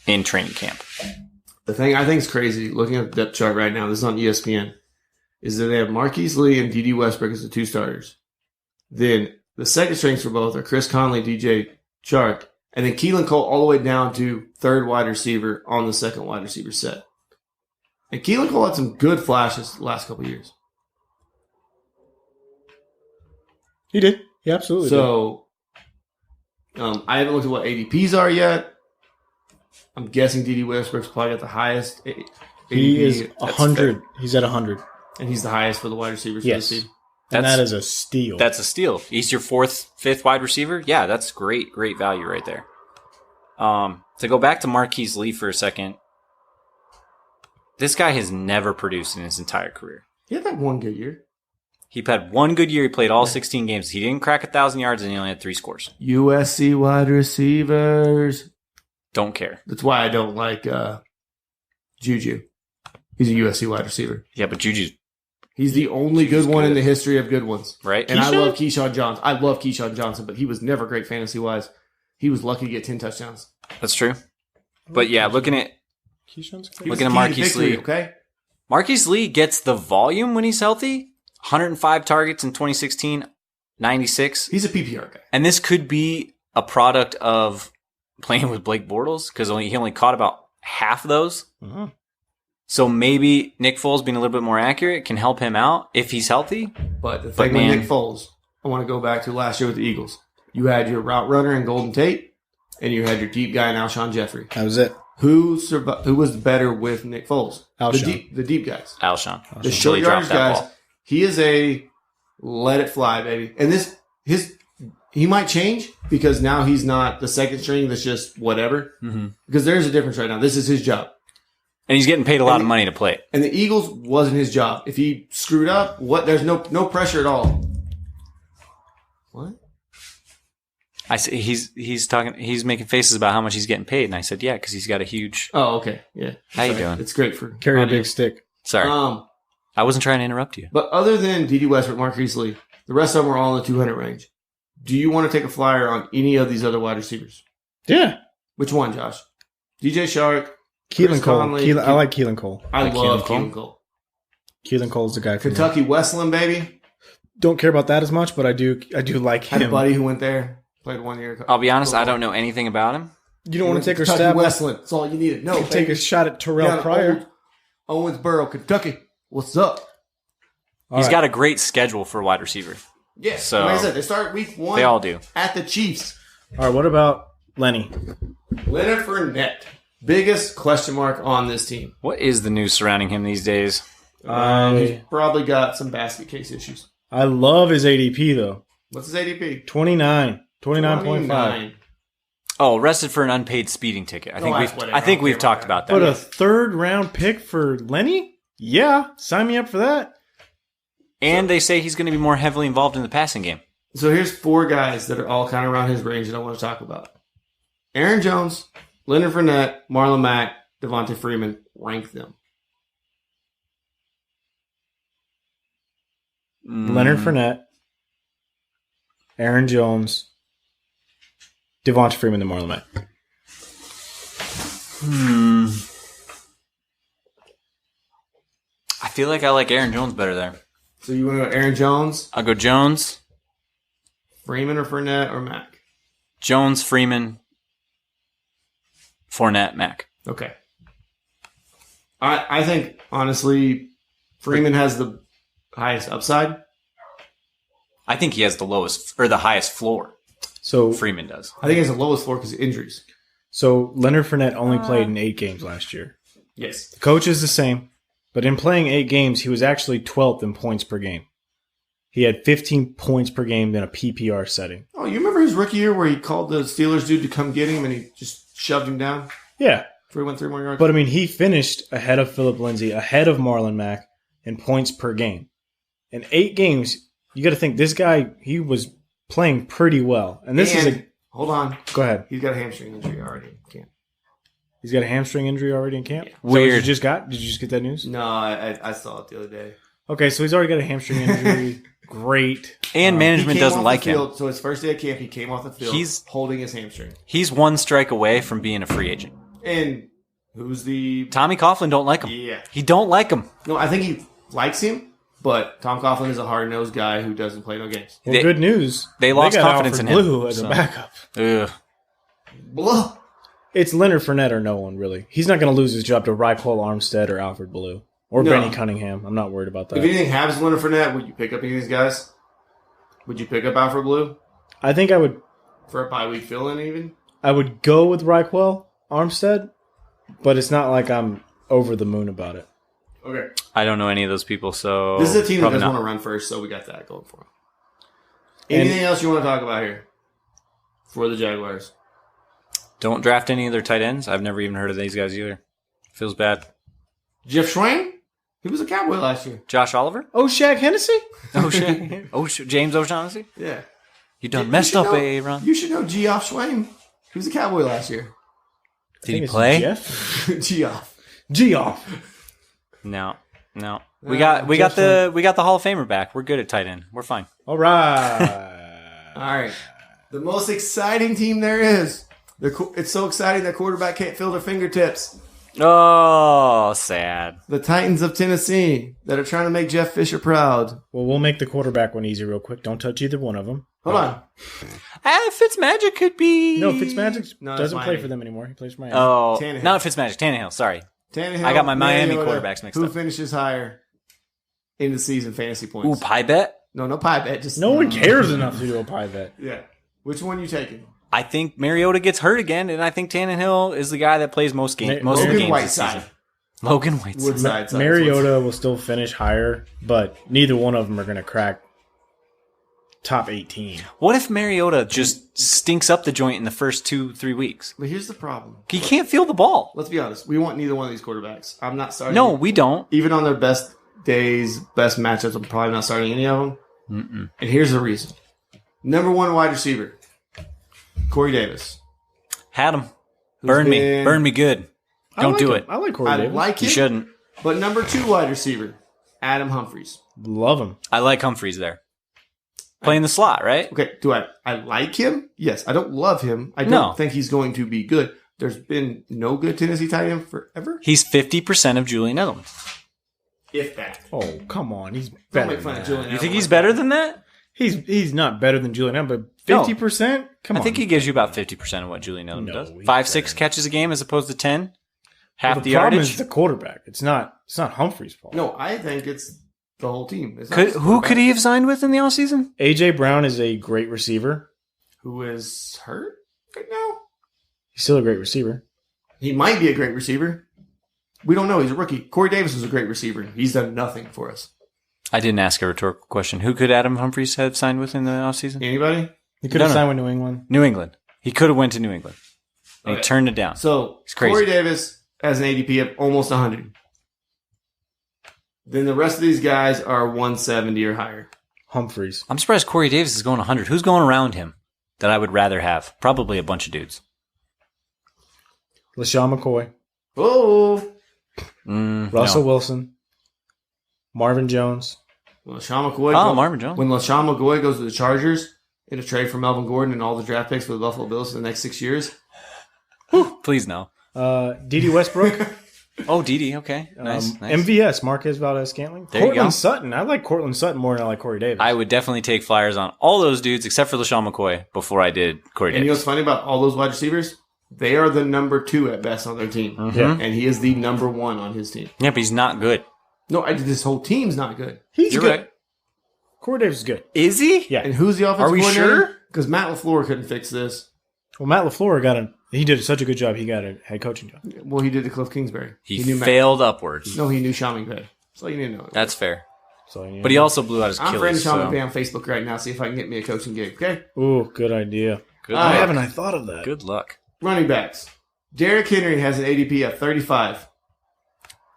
Speaker 3: in training camp.
Speaker 1: The thing I think is crazy, looking at the depth chart right now, this is on ESPN, is that they have Marquise Lee and D.D. Westbrook as the 2 starters. Then the second strings for both are Chris Conley, DJ Chark, and then Keelan Cole all the way down to 3rd wide receiver on the 2nd wide receiver set. And Keelan Cole had some good flashes the last couple of years.
Speaker 2: He did. He absolutely did.
Speaker 1: So, I haven't looked at what ADPs are yet. I'm guessing D.D. Westbrook's probably got the highest ADP.
Speaker 2: He is 100. He's at 100.
Speaker 1: And he's the highest for the wide receivers for the season.
Speaker 2: And that is a steal.
Speaker 3: That's a steal. He's your fourth, fifth wide receiver. Yeah, that's great value right there. To go back to Marquise Lee for a second, this guy has never produced in his entire career.
Speaker 1: He had that one good year.
Speaker 3: He had one good year. He played all 16 games. He didn't crack 1,000 yards, and he only had 3 scores.
Speaker 1: USC wide receivers.
Speaker 3: Don't care.
Speaker 1: That's why I don't like Juju. He's a USC wide receiver.
Speaker 3: Yeah, but
Speaker 1: He's the only good one in the history of good ones.
Speaker 3: Right?
Speaker 1: And I love Keyshawn Johnson. I love Keyshawn Johnson, but he was never great fantasy-wise. He was lucky to get 10 touchdowns.
Speaker 3: That's true. But yeah, looking at Marquise Lee.
Speaker 1: Okay?
Speaker 3: Marquise Lee gets the volume when he's healthy. 105 targets in 2016, 96.
Speaker 1: He's a PPR guy.
Speaker 3: And this could be a product of playing with Blake Bortles because he only caught about half of those.
Speaker 1: Mm-hmm.
Speaker 3: So maybe Nick Foles being a little bit more accurate can help him out if he's healthy.
Speaker 1: But the thing with Nick Foles, I want to go back to last year with the Eagles. You had your route runner in Golden Tate, and you had your deep guy in Alshon Jeffrey.
Speaker 2: That was it.
Speaker 1: Who was better with Nick Foles?
Speaker 2: Alshon.
Speaker 1: The deep guys.
Speaker 3: Alshon.
Speaker 1: The short yardage guys. Ball. He is a let it fly, baby. And he might change because now he's not the second string that's just whatever. Mm-hmm. Because there's a difference right now. This is his job.
Speaker 3: And he's getting paid a lot of money to play it.
Speaker 1: And the Eagles wasn't his job. If he screwed up, there's no pressure at all. What?
Speaker 3: I said he's talking. He's making faces about how much he's getting paid, and I said, yeah, because he's got a huge.
Speaker 1: Oh, okay, yeah.
Speaker 3: How you doing?
Speaker 1: It's great for
Speaker 2: carry a big stick.
Speaker 3: Sorry, I wasn't trying to interrupt you.
Speaker 1: But other than D.D. Westbrook, Marquise Lee, the rest of them are all in the 200 range. Do you want to take a flyer on any of these other wide receivers?
Speaker 2: Yeah.
Speaker 1: Which one, Josh? DJ Shark.
Speaker 2: Keelan Cole. I like Keelan Cole.
Speaker 1: I love Keelan Cole.
Speaker 2: Keelan Cole's the guy for
Speaker 1: Kentucky Wesleyan, baby.
Speaker 2: Don't care about that as much, but I do like him.
Speaker 1: I had a buddy who went there, played 1 year.
Speaker 3: I'll be honest, I don't know anything about him.
Speaker 2: You don't want to take a
Speaker 1: stab
Speaker 2: stab.
Speaker 1: Wesleyan. That's all you needed. No,
Speaker 2: take a shot at Terrell Pryor.
Speaker 1: Owensboro, Kentucky. What's up?
Speaker 3: He's got a great schedule for wide receiver.
Speaker 1: Yeah,
Speaker 3: so
Speaker 1: like I said, they start week 1.
Speaker 3: They all do.
Speaker 1: At the Chiefs.
Speaker 2: All right, what about Lenny?
Speaker 1: Leonard Fournette. Biggest question mark on this team.
Speaker 3: What is the news surrounding him these days?
Speaker 1: He's probably got some basket case issues.
Speaker 2: I love his ADP, though.
Speaker 1: What's his ADP?
Speaker 2: 29.5.
Speaker 3: Oh, arrested for an unpaid speeding ticket. I think we've talked about that.
Speaker 2: But a third-round pick for Lenny? Yeah, sign me up for that.
Speaker 3: And they say he's going to be more heavily involved in the passing game.
Speaker 1: So here's 4 guys that are all kind of around his range that I want to talk about. Aaron Jones, Leonard Fournette, Marlon Mack, Devontae Freeman. Rank them.
Speaker 2: Leonard Fournette, Aaron Jones, Devontae Freeman, and Marlon Mack.
Speaker 3: I feel like I like Aaron Jones better there.
Speaker 1: So you want to go Aaron Jones?
Speaker 3: I'll go Jones.
Speaker 1: Freeman or Fournette or Mack?
Speaker 3: Jones, Freeman, Fournette, Mack.
Speaker 1: Okay. I think, honestly, Freeman has the highest upside.
Speaker 3: I think he has the lowest or the highest floor.
Speaker 2: So
Speaker 3: Freeman does.
Speaker 1: I think he has the lowest floor because of injuries.
Speaker 2: So Leonard Fournette only played in 8 games last year.
Speaker 1: Yes.
Speaker 2: The coach is the same, but in playing 8 games, he was actually 12th in points per game. He had 15 points per game in a PPR setting.
Speaker 1: Oh, you remember his rookie year where he called the Steelers dude to come get him and he just shoved him down?
Speaker 2: Yeah.
Speaker 1: Before he went 3 more yards?
Speaker 2: But, I mean, he finished ahead of Phillip Lindsay, ahead of Marlon Mack in points per game. In 8 games, you got to think this guy, he was playing pretty well. And this is a...
Speaker 1: Hold on.
Speaker 2: Go ahead.
Speaker 1: He's got a hamstring injury already in camp.
Speaker 2: He's got a hamstring injury already in camp?
Speaker 1: Yeah.
Speaker 3: Weird.
Speaker 2: Did you just get that news?
Speaker 1: No, I saw it the other day.
Speaker 2: Okay, so he's already got a hamstring injury. Great.
Speaker 3: And management doesn't like him.
Speaker 1: So his first day of camp, he came off the field holding his hamstring.
Speaker 3: He's 1 strike away from being a free agent.
Speaker 1: And who's the...
Speaker 3: Tommy Coughlin don't like him.
Speaker 1: Yeah.
Speaker 3: He don't like him.
Speaker 1: No, I think he likes him, but Tom Coughlin is a hard-nosed guy who doesn't play no games.
Speaker 2: Well, good news.
Speaker 3: They lost confidence in him.
Speaker 2: Blue as a backup.
Speaker 3: Ugh.
Speaker 1: Blah.
Speaker 2: It's Leonard Fournette or no one, really. He's not going to lose his job to Raquel Armstead or Alfred Blue. Or Benny Cunningham. I'm not worried about that.
Speaker 1: If anything happens to Leonard Fournette, would you pick up any of these guys? Would you pick up Alfred Blue?
Speaker 2: I think I would...
Speaker 1: For a bye-week fill-in, even?
Speaker 2: I would go with Raquel Armstead, but it's not like I'm over the moon about it.
Speaker 1: Okay.
Speaker 3: I don't know any of those people, so
Speaker 1: This is a team that
Speaker 3: probably
Speaker 1: doesn't
Speaker 3: not.
Speaker 1: want to run first, so we got that going for them. Anything else you want to talk about here for the Jaguars?
Speaker 3: Don't draft any of their tight ends. I've never even heard of these guys either. Feels bad.
Speaker 1: Jeff Schwang? He was a Cowboy last year.
Speaker 3: Josh Oliver?
Speaker 2: Oh, Shaq Hennessy?
Speaker 3: Oh shit! James O'Shaughnessy?
Speaker 1: Yeah.
Speaker 3: You done messed up, Aaron.
Speaker 1: You should know Geoff Schwang. He was a Cowboy last year.
Speaker 3: Did he play?
Speaker 2: Jeff?
Speaker 1: Geoff.
Speaker 2: Geoff.
Speaker 3: No. We got the Hall of Famer back. We're good at tight end. We're fine.
Speaker 2: All right.
Speaker 1: All right. The most exciting team there is. It's so exciting that quarterback can't feel their fingertips.
Speaker 3: Oh, sad.
Speaker 1: The Titans of Tennessee that are trying to make Jeff Fisher proud.
Speaker 2: Well, we'll make the quarterback one easy real quick. Don't touch either one of them.
Speaker 1: Hold on.
Speaker 3: Fitzmagic could be.
Speaker 2: No, Fitzmagic
Speaker 1: No,
Speaker 2: doesn't
Speaker 1: that's
Speaker 2: play
Speaker 1: Miami.
Speaker 2: for them anymore. He plays for Miami.
Speaker 3: Oh,
Speaker 1: Tannehill.
Speaker 3: not Fitzmagic. Tannehill. Sorry.
Speaker 1: Tannehill,
Speaker 3: I got my Miami
Speaker 1: Mariota,
Speaker 3: quarterbacks mixed
Speaker 1: who
Speaker 3: up.
Speaker 1: finishes higher in the season fantasy points?
Speaker 3: Ooh, pie bet.
Speaker 1: No pie bet. Just
Speaker 2: No one cares enough to do a pie bet.
Speaker 1: Yeah. Which one you taking?
Speaker 3: I think Mariota gets hurt again, and I think Tannehill is the guy that plays most of the
Speaker 1: Logan
Speaker 3: games this
Speaker 1: Whiteside.
Speaker 3: season. Logan Whiteside.
Speaker 1: Woodside. side.
Speaker 2: Mariota will still finish higher, but neither one of them are going to crack top 18.
Speaker 3: What if Mariota just stinks up the joint in the first 2-3 weeks?
Speaker 1: But here's the problem.
Speaker 3: He can't feel the ball.
Speaker 1: Let's be honest. We want neither one of these quarterbacks. I'm not starting.
Speaker 3: No, we don't.
Speaker 1: Even on their best days, best matchups, I'm probably not starting any of them.
Speaker 3: Mm-mm.
Speaker 1: And here's the reason. Number one wide receiver, Corey Davis.
Speaker 3: Had him.
Speaker 1: Who's
Speaker 3: Burn me.
Speaker 1: been-
Speaker 3: Burn me good. Don't do it.
Speaker 2: I like Corey
Speaker 1: I
Speaker 2: Davis.
Speaker 1: like
Speaker 3: You
Speaker 1: him.
Speaker 3: shouldn't.
Speaker 1: But number two wide receiver, Adam Humphries.
Speaker 2: Love him.
Speaker 3: I like Humphreys there. Playing the slot, right?
Speaker 1: Okay, do I like him? Yes. I don't love him. I don't
Speaker 3: No.
Speaker 1: think he's going to be good. There's been no good Tennessee tight end forever.
Speaker 3: He's 50% of Julian Edelman.
Speaker 1: If that.
Speaker 2: Oh, come on. He's
Speaker 1: Don't
Speaker 2: better
Speaker 1: make
Speaker 2: than
Speaker 1: fun of
Speaker 2: that.
Speaker 1: Julian.
Speaker 3: You think
Speaker 1: Edelman
Speaker 3: he's
Speaker 1: like
Speaker 3: better
Speaker 1: that.
Speaker 3: than that?
Speaker 2: He's not better than Julian Edelman, but
Speaker 3: No.
Speaker 2: 50%? Come on.
Speaker 3: I think he gives you about 50% of what Julian Edelman
Speaker 2: No,
Speaker 3: does.
Speaker 2: he's
Speaker 3: 5-6
Speaker 2: better.
Speaker 3: catches a game as opposed to 10. Half
Speaker 2: Well,
Speaker 3: the
Speaker 2: problem
Speaker 3: yardage.
Speaker 2: is the quarterback. It's not Humphrey's fault.
Speaker 1: No, I think it's the whole team. It's not just the
Speaker 3: Who could
Speaker 1: quarterback.
Speaker 3: he have signed with in the offseason?
Speaker 2: A.J. Brown is a great receiver.
Speaker 1: Who is hurt right now?
Speaker 2: He's still a great receiver.
Speaker 1: He might be a great receiver. We don't know. He's a rookie. Corey Davis is a great receiver. He's done nothing for us.
Speaker 3: I didn't ask a rhetorical question. Who could Adam Humphries have signed with in the offseason?
Speaker 1: Anybody?
Speaker 2: He could have
Speaker 3: No.
Speaker 2: signed with New England.
Speaker 3: New England. He could have went to New England. And
Speaker 1: Okay.
Speaker 3: he turned it down.
Speaker 1: So
Speaker 3: It's crazy.
Speaker 1: Corey Davis has an ADP of almost 100. Then the rest of these guys are 170 or higher.
Speaker 2: Humphreys.
Speaker 3: I'm surprised Corey Davis is going 100. Who's going around him that I would rather have? Probably a bunch of dudes.
Speaker 2: LaShawn McCoy.
Speaker 1: Oh,
Speaker 2: Russell Wilson. Marvin Jones.
Speaker 1: well, LaShawn McCoy.
Speaker 3: Oh, Marvin Jones.
Speaker 1: When LaShawn McCoy goes to the Chargers in a trade for Melvin Gordon and all the draft picks for the Buffalo Bills for the next 6 years.
Speaker 3: Please no.
Speaker 2: D.D. Westbrook.
Speaker 3: Oh, Didi. Okay. Nice. nice.
Speaker 2: MVS. Marquez Valdez-Scantling.
Speaker 3: There you go.
Speaker 2: Cortland Sutton. I like Cortland Sutton more than I like Corey Davis.
Speaker 3: I would definitely take flyers on all those dudes except for LaShawn McCoy before I did Corey
Speaker 1: And you know
Speaker 3: Davis.
Speaker 1: what's funny about all those wide receivers? They are the number 2 at best on their team.
Speaker 2: Yeah.
Speaker 1: And he is the number 1 on his team.
Speaker 3: Yeah, but he's not good.
Speaker 1: No, this whole team's not good.
Speaker 2: He's
Speaker 3: You're
Speaker 2: good.
Speaker 3: right.
Speaker 2: Corey Davis is good.
Speaker 3: Is he?
Speaker 2: Yeah.
Speaker 1: And who's the offensive
Speaker 3: Are we
Speaker 1: coordinator?
Speaker 3: sure?
Speaker 1: Because Matt LaFleur couldn't fix this.
Speaker 2: Well, Matt LaFleur he did such a good job. He got a head coaching job.
Speaker 1: Well, he did to Cliff Kingsbury.
Speaker 3: He
Speaker 1: knew Matt.
Speaker 3: failed upwards.
Speaker 1: No, he knew Sean McVay. So you need to know.
Speaker 3: That's fair.
Speaker 2: So,
Speaker 3: But he also blew out his
Speaker 1: I'm friend
Speaker 3: Achilles.
Speaker 1: Sean
Speaker 3: So.
Speaker 1: McVay on Facebook right now. See if I can get me a coaching gig. Okay.
Speaker 2: Ooh, good idea.
Speaker 3: Good
Speaker 1: Why
Speaker 2: Why
Speaker 3: luck.
Speaker 2: haven't I thought of that?
Speaker 3: Good luck.
Speaker 1: Running backs. Derrick Henry has an ADP of 35.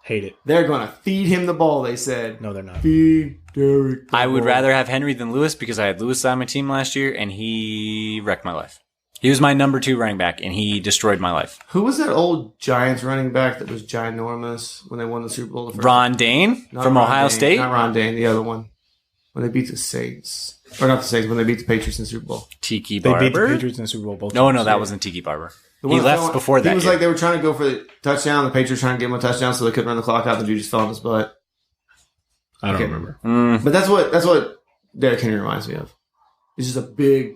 Speaker 2: Hate it.
Speaker 1: They're going to feed him the ball, they said.
Speaker 2: No, they're not.
Speaker 1: Feed Derrick the
Speaker 3: I would
Speaker 1: ball.
Speaker 3: rather have Henry than Lewis because I had Lewis on my team last year and he wrecked my life. He was my number 2 running back and he destroyed my life.
Speaker 1: Who was that old Giants running back that was ginormous when they won the Super Bowl the first
Speaker 3: Ron Dane
Speaker 1: Not
Speaker 3: from
Speaker 1: Ron
Speaker 3: Ohio
Speaker 1: Dane,
Speaker 3: State.
Speaker 1: Not Ron Dane, the other one. When they beat the Saints. Or not the Saints, when they beat the Patriots in the Super Bowl.
Speaker 3: Tiki
Speaker 2: They beat the
Speaker 3: Barber.
Speaker 2: Patriots in the Super Bowl both
Speaker 3: No,
Speaker 2: times.
Speaker 3: no, that wasn't Tiki Barber.
Speaker 1: The
Speaker 3: He
Speaker 1: one that
Speaker 3: left
Speaker 1: fell-
Speaker 3: before that
Speaker 1: He was
Speaker 3: year.
Speaker 1: like they were trying to go for the touchdown. The Patriots trying to give him a touchdown so they couldn't run the clock out. The dude just fell on his butt.
Speaker 2: I don't
Speaker 1: Okay.
Speaker 2: remember.
Speaker 1: But that's what Derrick Henry reminds me of. He's just a big,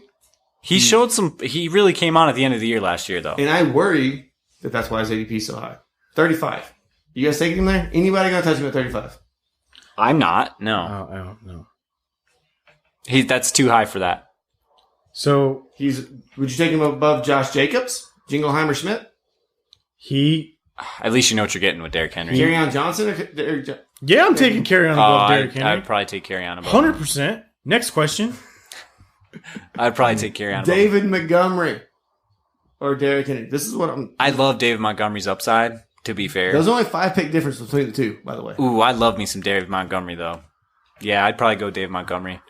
Speaker 3: He showed some. He really came on at the end of the year last year, though.
Speaker 1: and I worry that that's why his ADP is so high. 35. You guys taking him there? Anybody gonna touch him at 35?
Speaker 3: I'm not. No,
Speaker 2: I don't know.
Speaker 3: that's too high for that.
Speaker 2: So
Speaker 1: Would you take him above Josh Jacobs, Jingleheimer Schmidt?
Speaker 2: he
Speaker 3: At least you know what you're getting with Derrick Henry.
Speaker 1: Kerryon Johnson or Derrick Johnson?
Speaker 2: Yeah, I'm taking Kerryon above Derrick Henry.
Speaker 3: I'd probably take Kerryon above.
Speaker 2: 100%. Next question.
Speaker 3: I'd probably take Kerryon above.
Speaker 1: David Montgomery or Derrick Henry. This is what I'm.
Speaker 3: I love David Montgomery's upside, to be fair.
Speaker 1: There's only 5-pick difference between the two, by the way.
Speaker 3: Ooh, I love me some David Montgomery, though. Yeah, I'd probably go David Montgomery.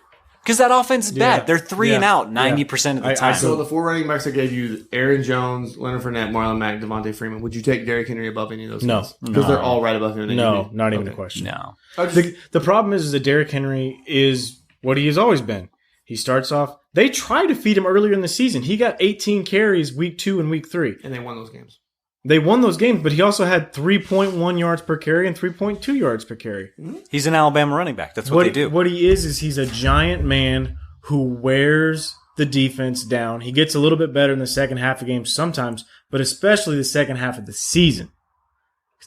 Speaker 3: Because that offense is bad. They're 3 and out 90% of the time.
Speaker 1: So the 4 running backs I gave you, Aaron Jones, Leonard Fournette, Marlon Mack, Devontae Freeman. Would you take Derrick Henry above any of those guys? Because they're all right above him.
Speaker 2: No, not even a question.
Speaker 3: No.
Speaker 2: The problem is that Derrick Henry is what he has always been. He starts off. They tried to feed him earlier in the season. He got 18 carries week 2 and week 3.
Speaker 1: And they won those games.
Speaker 2: They won those games, but he also had 3.1 yards per carry and 3.2 yards per carry.
Speaker 3: He's an Alabama running back. That's what they do.
Speaker 2: What he is he's a giant man who wears the defense down. He gets a little bit better in the second half of games sometimes, but especially the second half of the season.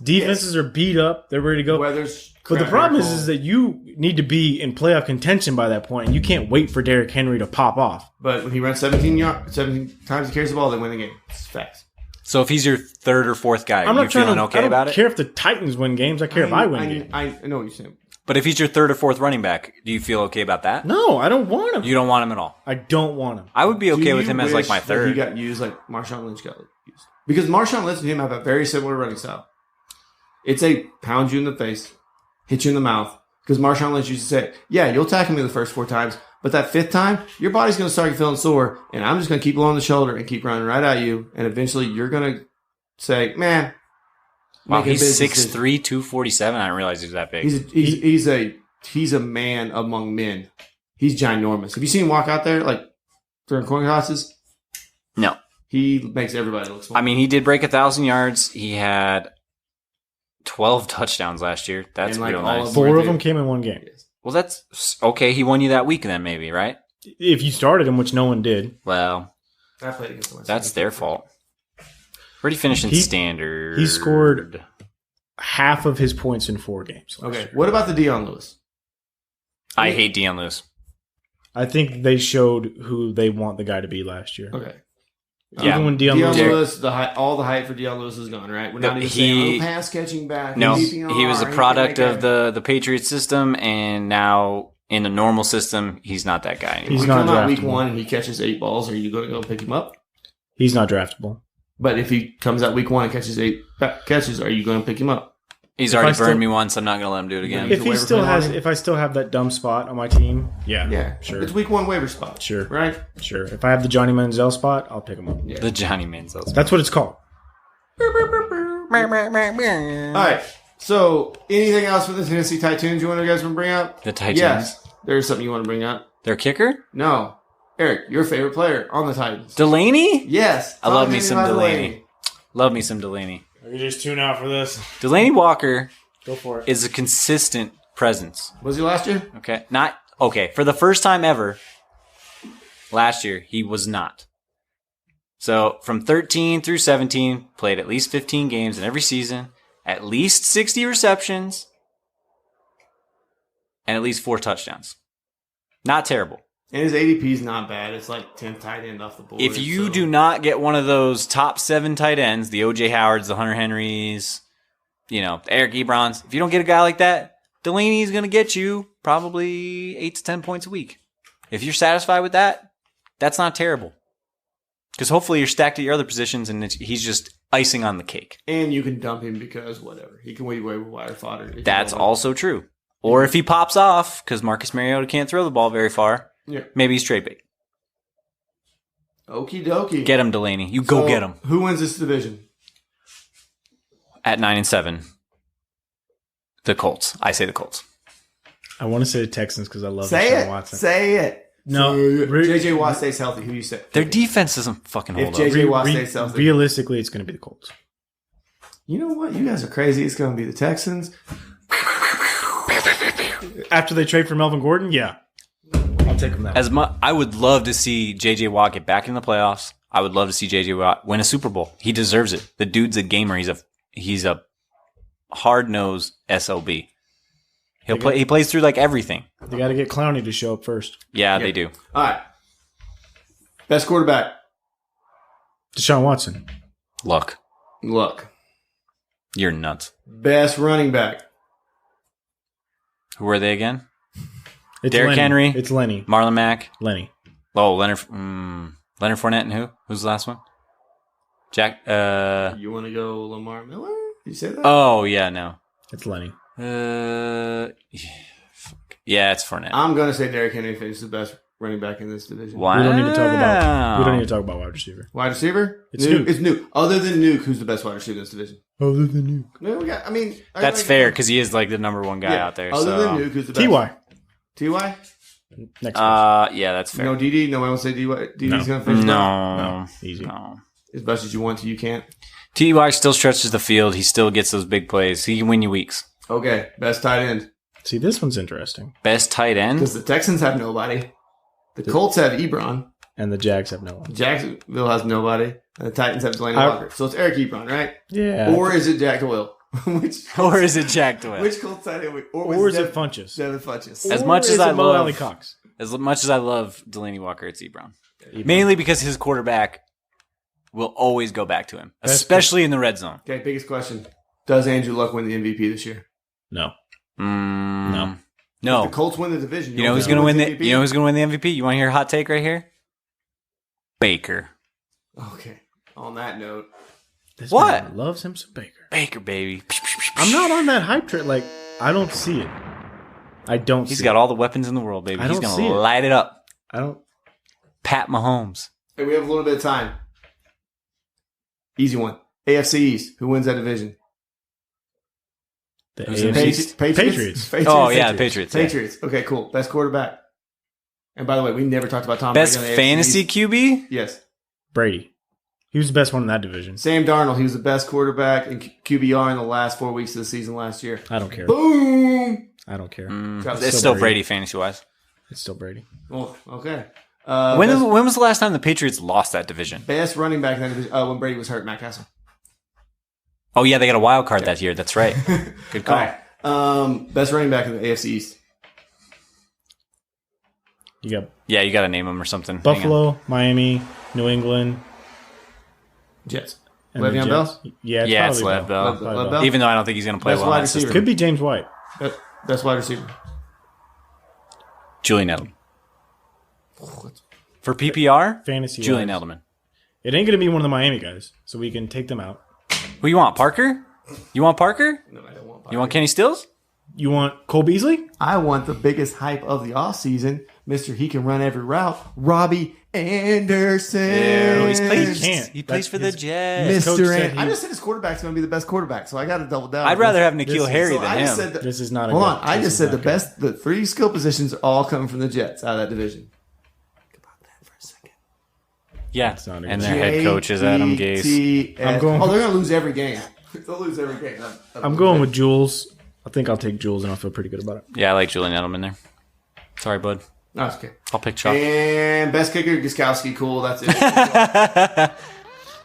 Speaker 2: Defenses are beat up. They're ready to go. But the problem is that you need to be in playoff contention by that point, and you can't wait for Derrick Henry to pop off.
Speaker 1: But when he runs 17 times he carries the ball, they win the game. It's facts.
Speaker 3: So if he's your third or fourth guy, are you feeling okay about it?
Speaker 2: I don't care if the Titans win games. I care if I win games.
Speaker 1: I know what you're saying.
Speaker 3: But if he's your third or fourth running back, do you feel okay about that?
Speaker 2: No, I don't want him.
Speaker 3: You don't want him at all?
Speaker 2: I don't want him.
Speaker 3: I would be okay with him as like my third.
Speaker 1: He got used like Marshawn Lynch got used. Because Marshawn Lynch and him have a very similar running style. It's a pound you in the face, hit you in the mouth. Because Marshawn Lynch used to say, yeah, you'll tackle me the first 4 times, but that 5th time, your body's going to start feeling sore, and I'm just going to keep blowing the shoulder and keep running right at you, and eventually you're going to say, man.
Speaker 3: Wow, he's 6'3", 247. I didn't realize he was that big.
Speaker 1: He's a man among men. He's ginormous. Have you seen him walk out there like throwing coin tosses?
Speaker 3: No.
Speaker 1: He makes everybody look small.
Speaker 3: I mean, he did break 1,000 yards. He had 12 touchdowns last year. That's real nice.
Speaker 2: 4 of them came in one game.
Speaker 3: Well, that's okay. He won you that week then, maybe, right?
Speaker 2: If you started him, which no one did.
Speaker 3: Well,
Speaker 1: I played against the West.
Speaker 3: That's their fault. Where'd he finish in standard?
Speaker 2: He scored half of his points in 4 games.
Speaker 1: Okay. What about the Deion Lewis?
Speaker 3: I hate Deion Lewis.
Speaker 2: I think they showed who they want the guy to be last year.
Speaker 1: Okay.
Speaker 3: Yeah.
Speaker 2: Even when
Speaker 1: Deion Lewis, all the hype for Deion Lewis is gone, right? We're not even saying pass catching back.
Speaker 3: No, he was a product of the Patriots system, and now in a normal system, he's not that guy anymore.
Speaker 2: He's not draftable.
Speaker 1: Week 1 and he catches 8 balls, are you going to go pick him up?
Speaker 2: He's not draftable.
Speaker 1: But if he comes out week 1 and catches 8 catches, are you going to pick him up?
Speaker 3: He's already burned me once. I'm not going to let him do it again.
Speaker 2: If I still have that dumb spot on my team, yeah, sure.
Speaker 1: It's week 1 waiver spot,
Speaker 2: sure,
Speaker 1: right?
Speaker 2: Sure. If I have the Johnny Manziel spot, I'll pick him up.
Speaker 3: Yeah. The Johnny Manziel spot.
Speaker 2: That's what it's called.
Speaker 1: All right. So, anything else from the Tennessee Titans you guys want to bring up?
Speaker 3: The Titans.
Speaker 1: Yes. There's something you want to bring up.
Speaker 3: Their kicker?
Speaker 1: No. Eric, your favorite player on the Titans.
Speaker 3: Delaney?
Speaker 1: Yes.
Speaker 3: I love me some Delaney. Love me some Delaney.
Speaker 2: We just tune out for this.
Speaker 3: Delaney Walker
Speaker 2: Go for it.
Speaker 3: is a consistent presence.
Speaker 1: Was he last year?
Speaker 3: Okay. For the first time ever, last year, he was not. So from 13 through 17, played at least 15 games in every season, at least 60 receptions, and at least 4 touchdowns. Not terrible.
Speaker 1: And his ADP is not bad. It's like 10th tight end off the board.
Speaker 3: If you do not get one of those top 7 tight ends, the O.J. Howards, the Hunter Henrys, the Eric Ebrons, if you don't get a guy like that, Delaney's going to get you probably 8 to 10 points a week. If you're satisfied with that, that's not terrible. Because hopefully you're stacked at your other positions and he's just icing on the cake.
Speaker 1: And you can dump him because whatever. He can waive wire fodder.
Speaker 3: That's also true. Or if he pops off, because Marcus Mariota can't throw the ball very far, maybe he's trade bait.
Speaker 1: Okie dokie.
Speaker 3: Get him, Delaney. You go get him.
Speaker 1: Who wins this division?
Speaker 3: At 9-7. The Colts. I say the Colts.
Speaker 2: I want to say the Texans because I love
Speaker 1: Deshaun
Speaker 2: Watson.
Speaker 1: Say it.
Speaker 2: No.
Speaker 1: J.J. Watt stays healthy. Who you say?
Speaker 3: Their defense doesn't fucking hold
Speaker 1: up. If J.J. Watt stays healthy.
Speaker 2: Realistically, it's going to be the Colts.
Speaker 1: You know what? You guys are crazy. It's going to be the Texans.
Speaker 2: After they trade for Melvin Gordon, yeah. I'll take them that.
Speaker 3: I would love to see J.J. Watt get back in the playoffs. I would love to see J.J. Watt win a Super Bowl. He deserves it. The dude's a gamer. He's a hard-nosed SOB. He plays through like everything.
Speaker 2: They got to get Clowney to show up first.
Speaker 3: Yeah, they do.
Speaker 1: All right. Best quarterback.
Speaker 2: Deshaun Watson.
Speaker 3: Luck. You're nuts.
Speaker 1: Best running back.
Speaker 3: Who are they again?
Speaker 2: It's
Speaker 3: Derrick
Speaker 2: Lenny.
Speaker 3: Henry.
Speaker 2: It's Lenny.
Speaker 3: Marlon Mack.
Speaker 2: Lenny.
Speaker 3: Oh, Leonard Fournette and who? Who's the last one? Jack.
Speaker 1: You want to go Lamar Miller? Did you say that?
Speaker 3: Oh yeah, no.
Speaker 2: It's Lenny.
Speaker 3: Yeah, it's Fournette.
Speaker 1: I'm going to say Derrick Henry finished the best running back in this division.
Speaker 3: Wow.
Speaker 2: We don't need to talk about wide receiver.
Speaker 1: Wide receiver?
Speaker 2: It's Nuke.
Speaker 1: It's Nuke. Other than Nuke, who's the best wide receiver in this division?
Speaker 2: Other than you.
Speaker 1: No, we got. I mean,
Speaker 3: That's fair because he is like the number one guy out there.
Speaker 1: Other than Nuke, who's the best?
Speaker 2: Ty.
Speaker 1: Ty?
Speaker 2: Next question.
Speaker 3: Yeah, that's fair.
Speaker 1: No DD. No one will say DD. DD's
Speaker 2: No.
Speaker 1: going to finish.
Speaker 2: No. Easy.
Speaker 3: No.
Speaker 1: As best as you want to, you can't.
Speaker 3: Ty still stretches the field. He still gets those big plays. He can win you weeks.
Speaker 1: Okay, best tight end.
Speaker 2: See, this one's interesting.
Speaker 3: Best tight end?
Speaker 1: Because the Texans have nobody. The Colts have Ebron.
Speaker 2: And the Jags have no one.
Speaker 1: Jacksonville has nobody. And the Titans have Delaney Walker. So it's Eric Ebron, right?
Speaker 2: Yeah.
Speaker 1: Or is it Jack Doyle?
Speaker 3: Or is it Jack Doyle?
Speaker 1: Which Colts tight end?
Speaker 2: Or is it Funches?
Speaker 1: Devin Funches.
Speaker 3: As much as I
Speaker 2: Mo
Speaker 3: love
Speaker 2: Alley Cox.
Speaker 3: As much as I love Delaney Walker, it's Ebron. Mainly because his quarterback will always go back to him, especially in the red zone.
Speaker 1: Okay, biggest question. Does Andrew Luck win the MVP this year?
Speaker 2: No.
Speaker 3: No.
Speaker 1: If the Colts win the division.
Speaker 3: You know who's going to win the MVP? You know who's going to win the MVP? You want to hear a hot take right here? Baker.
Speaker 1: Okay. On that note.
Speaker 2: This
Speaker 3: What?
Speaker 2: man loves him some Baker.
Speaker 3: Baker, baby.
Speaker 2: I'm not on that hype train. Like, I don't see it. I don't
Speaker 3: He's
Speaker 2: see
Speaker 3: got
Speaker 2: it.
Speaker 3: all the weapons in the world, baby.
Speaker 2: I
Speaker 3: He's
Speaker 2: don't
Speaker 3: going
Speaker 2: see
Speaker 3: to
Speaker 2: it.
Speaker 3: light it up.
Speaker 2: I don't.
Speaker 3: Pat Mahomes.
Speaker 1: Hey, we have a little bit of time. Easy one. AFC East. Who wins that division?
Speaker 2: The
Speaker 3: Who's in
Speaker 2: AFC
Speaker 3: East?
Speaker 1: Patriots.
Speaker 3: Oh, yeah, the Patriots. Yeah.
Speaker 1: Patriots. Okay, cool. Best quarterback. And by the way, we never talked about Tom
Speaker 3: Best
Speaker 1: Brady on the AFC
Speaker 3: fantasy
Speaker 1: East.
Speaker 3: QB?
Speaker 1: Yes.
Speaker 2: Brady. He was the best one in that division.
Speaker 1: Sam Darnold. He was the best quarterback in QBR in the last 4 weeks of the season last year.
Speaker 2: I don't care.
Speaker 1: Boom.
Speaker 2: I don't care.
Speaker 3: It's still Brady fantasy-wise.
Speaker 2: It's still Brady.
Speaker 1: Oh, okay.
Speaker 3: When was the last time the Patriots lost that division?
Speaker 1: Best running back in that division. When Brady was hurt, Matt Castle.
Speaker 3: Oh, yeah, they got a wild card that year. That's right. Good call.
Speaker 1: All right. Best running back in the AFC East.
Speaker 2: You got
Speaker 3: Yeah, you got to name them or something.
Speaker 2: Buffalo, Miami, New England,
Speaker 1: Jets.
Speaker 2: and the
Speaker 1: Le'Veon
Speaker 2: Jets.
Speaker 1: Bell?
Speaker 2: Yeah,
Speaker 3: It's Lev Bell.
Speaker 1: Lev Bell?
Speaker 3: Even though I don't think he's going to play
Speaker 1: Best
Speaker 3: well in
Speaker 1: wide
Speaker 3: that
Speaker 1: receiver.
Speaker 3: system.
Speaker 2: Could be James White.
Speaker 1: Best wide receiver.
Speaker 3: Julian Edelman. For PPR,
Speaker 2: Fantasy.
Speaker 3: Julian
Speaker 2: wise.
Speaker 3: Edelman.
Speaker 2: It ain't going to be one of the Miami guys, so we can take them out.
Speaker 3: Who you want, Parker? You want Parker?
Speaker 1: No, I don't want
Speaker 3: You want Kenny Stills?
Speaker 2: You want Cole Beasley?
Speaker 1: I want the biggest hype of the offseason. Mr. He can run every route. Robbie Anderson.
Speaker 3: He plays for the Jets.
Speaker 2: His coach
Speaker 1: Mr.
Speaker 2: said
Speaker 1: Anderson. I just said his quarterback's going to be the best quarterback, so I got to double down.
Speaker 3: I'd rather have N'Keal
Speaker 2: This-
Speaker 3: Harry
Speaker 1: So
Speaker 3: than
Speaker 1: I just
Speaker 3: him.
Speaker 1: said the,
Speaker 2: This is not a
Speaker 1: hold
Speaker 2: good-
Speaker 1: on. I
Speaker 2: this
Speaker 1: just
Speaker 2: is
Speaker 1: said
Speaker 2: not
Speaker 1: the
Speaker 2: good.
Speaker 1: best. The three skill positions are all coming from the Jets out of that division. Think about that for a second.
Speaker 3: Yeah,
Speaker 2: not a
Speaker 3: and
Speaker 2: good-
Speaker 3: their head coach is Adam Gase.
Speaker 1: JTS.
Speaker 2: I'm going-
Speaker 1: Oh, they're going to lose every game. They'll lose every game.
Speaker 2: I'm going with Jules. I think I'll take Jules, and I'll feel pretty good about it.
Speaker 3: Yeah, I like Julian Edelman there. Sorry, bud.
Speaker 1: No, it's okay.
Speaker 3: I'll pick Chalk.
Speaker 1: And best kicker, Gostkowski. Cool. That's it.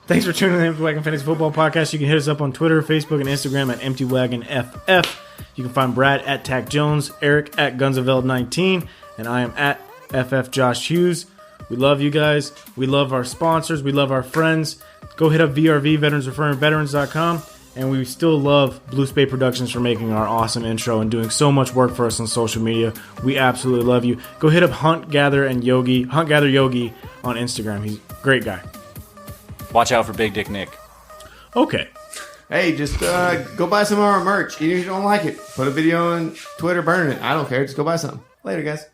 Speaker 2: Thanks for tuning in to the Wagon Fantasy Football Podcast. You can hit us up on Twitter, Facebook, and Instagram at EmptyWagonFF. You can find Brad at Tack Jones, Eric at GunsOfVeld19, and I am at FF Josh Hughes. We love you guys. We love our sponsors. We love our friends. Go hit up VRV, VeteransReferringVeterans.com. And we still love Blue Spade Productions for making our awesome intro and doing so much work for us on social media. We absolutely love you. Go hit up Hunt Gather Yogi on Instagram. He's a great guy.
Speaker 3: Watch out for Big Dick Nick.
Speaker 2: Okay.
Speaker 1: Hey, just go buy some of our merch. Even if you don't like it, put a video on Twitter burning it. I don't care. Just go buy something. Later, guys.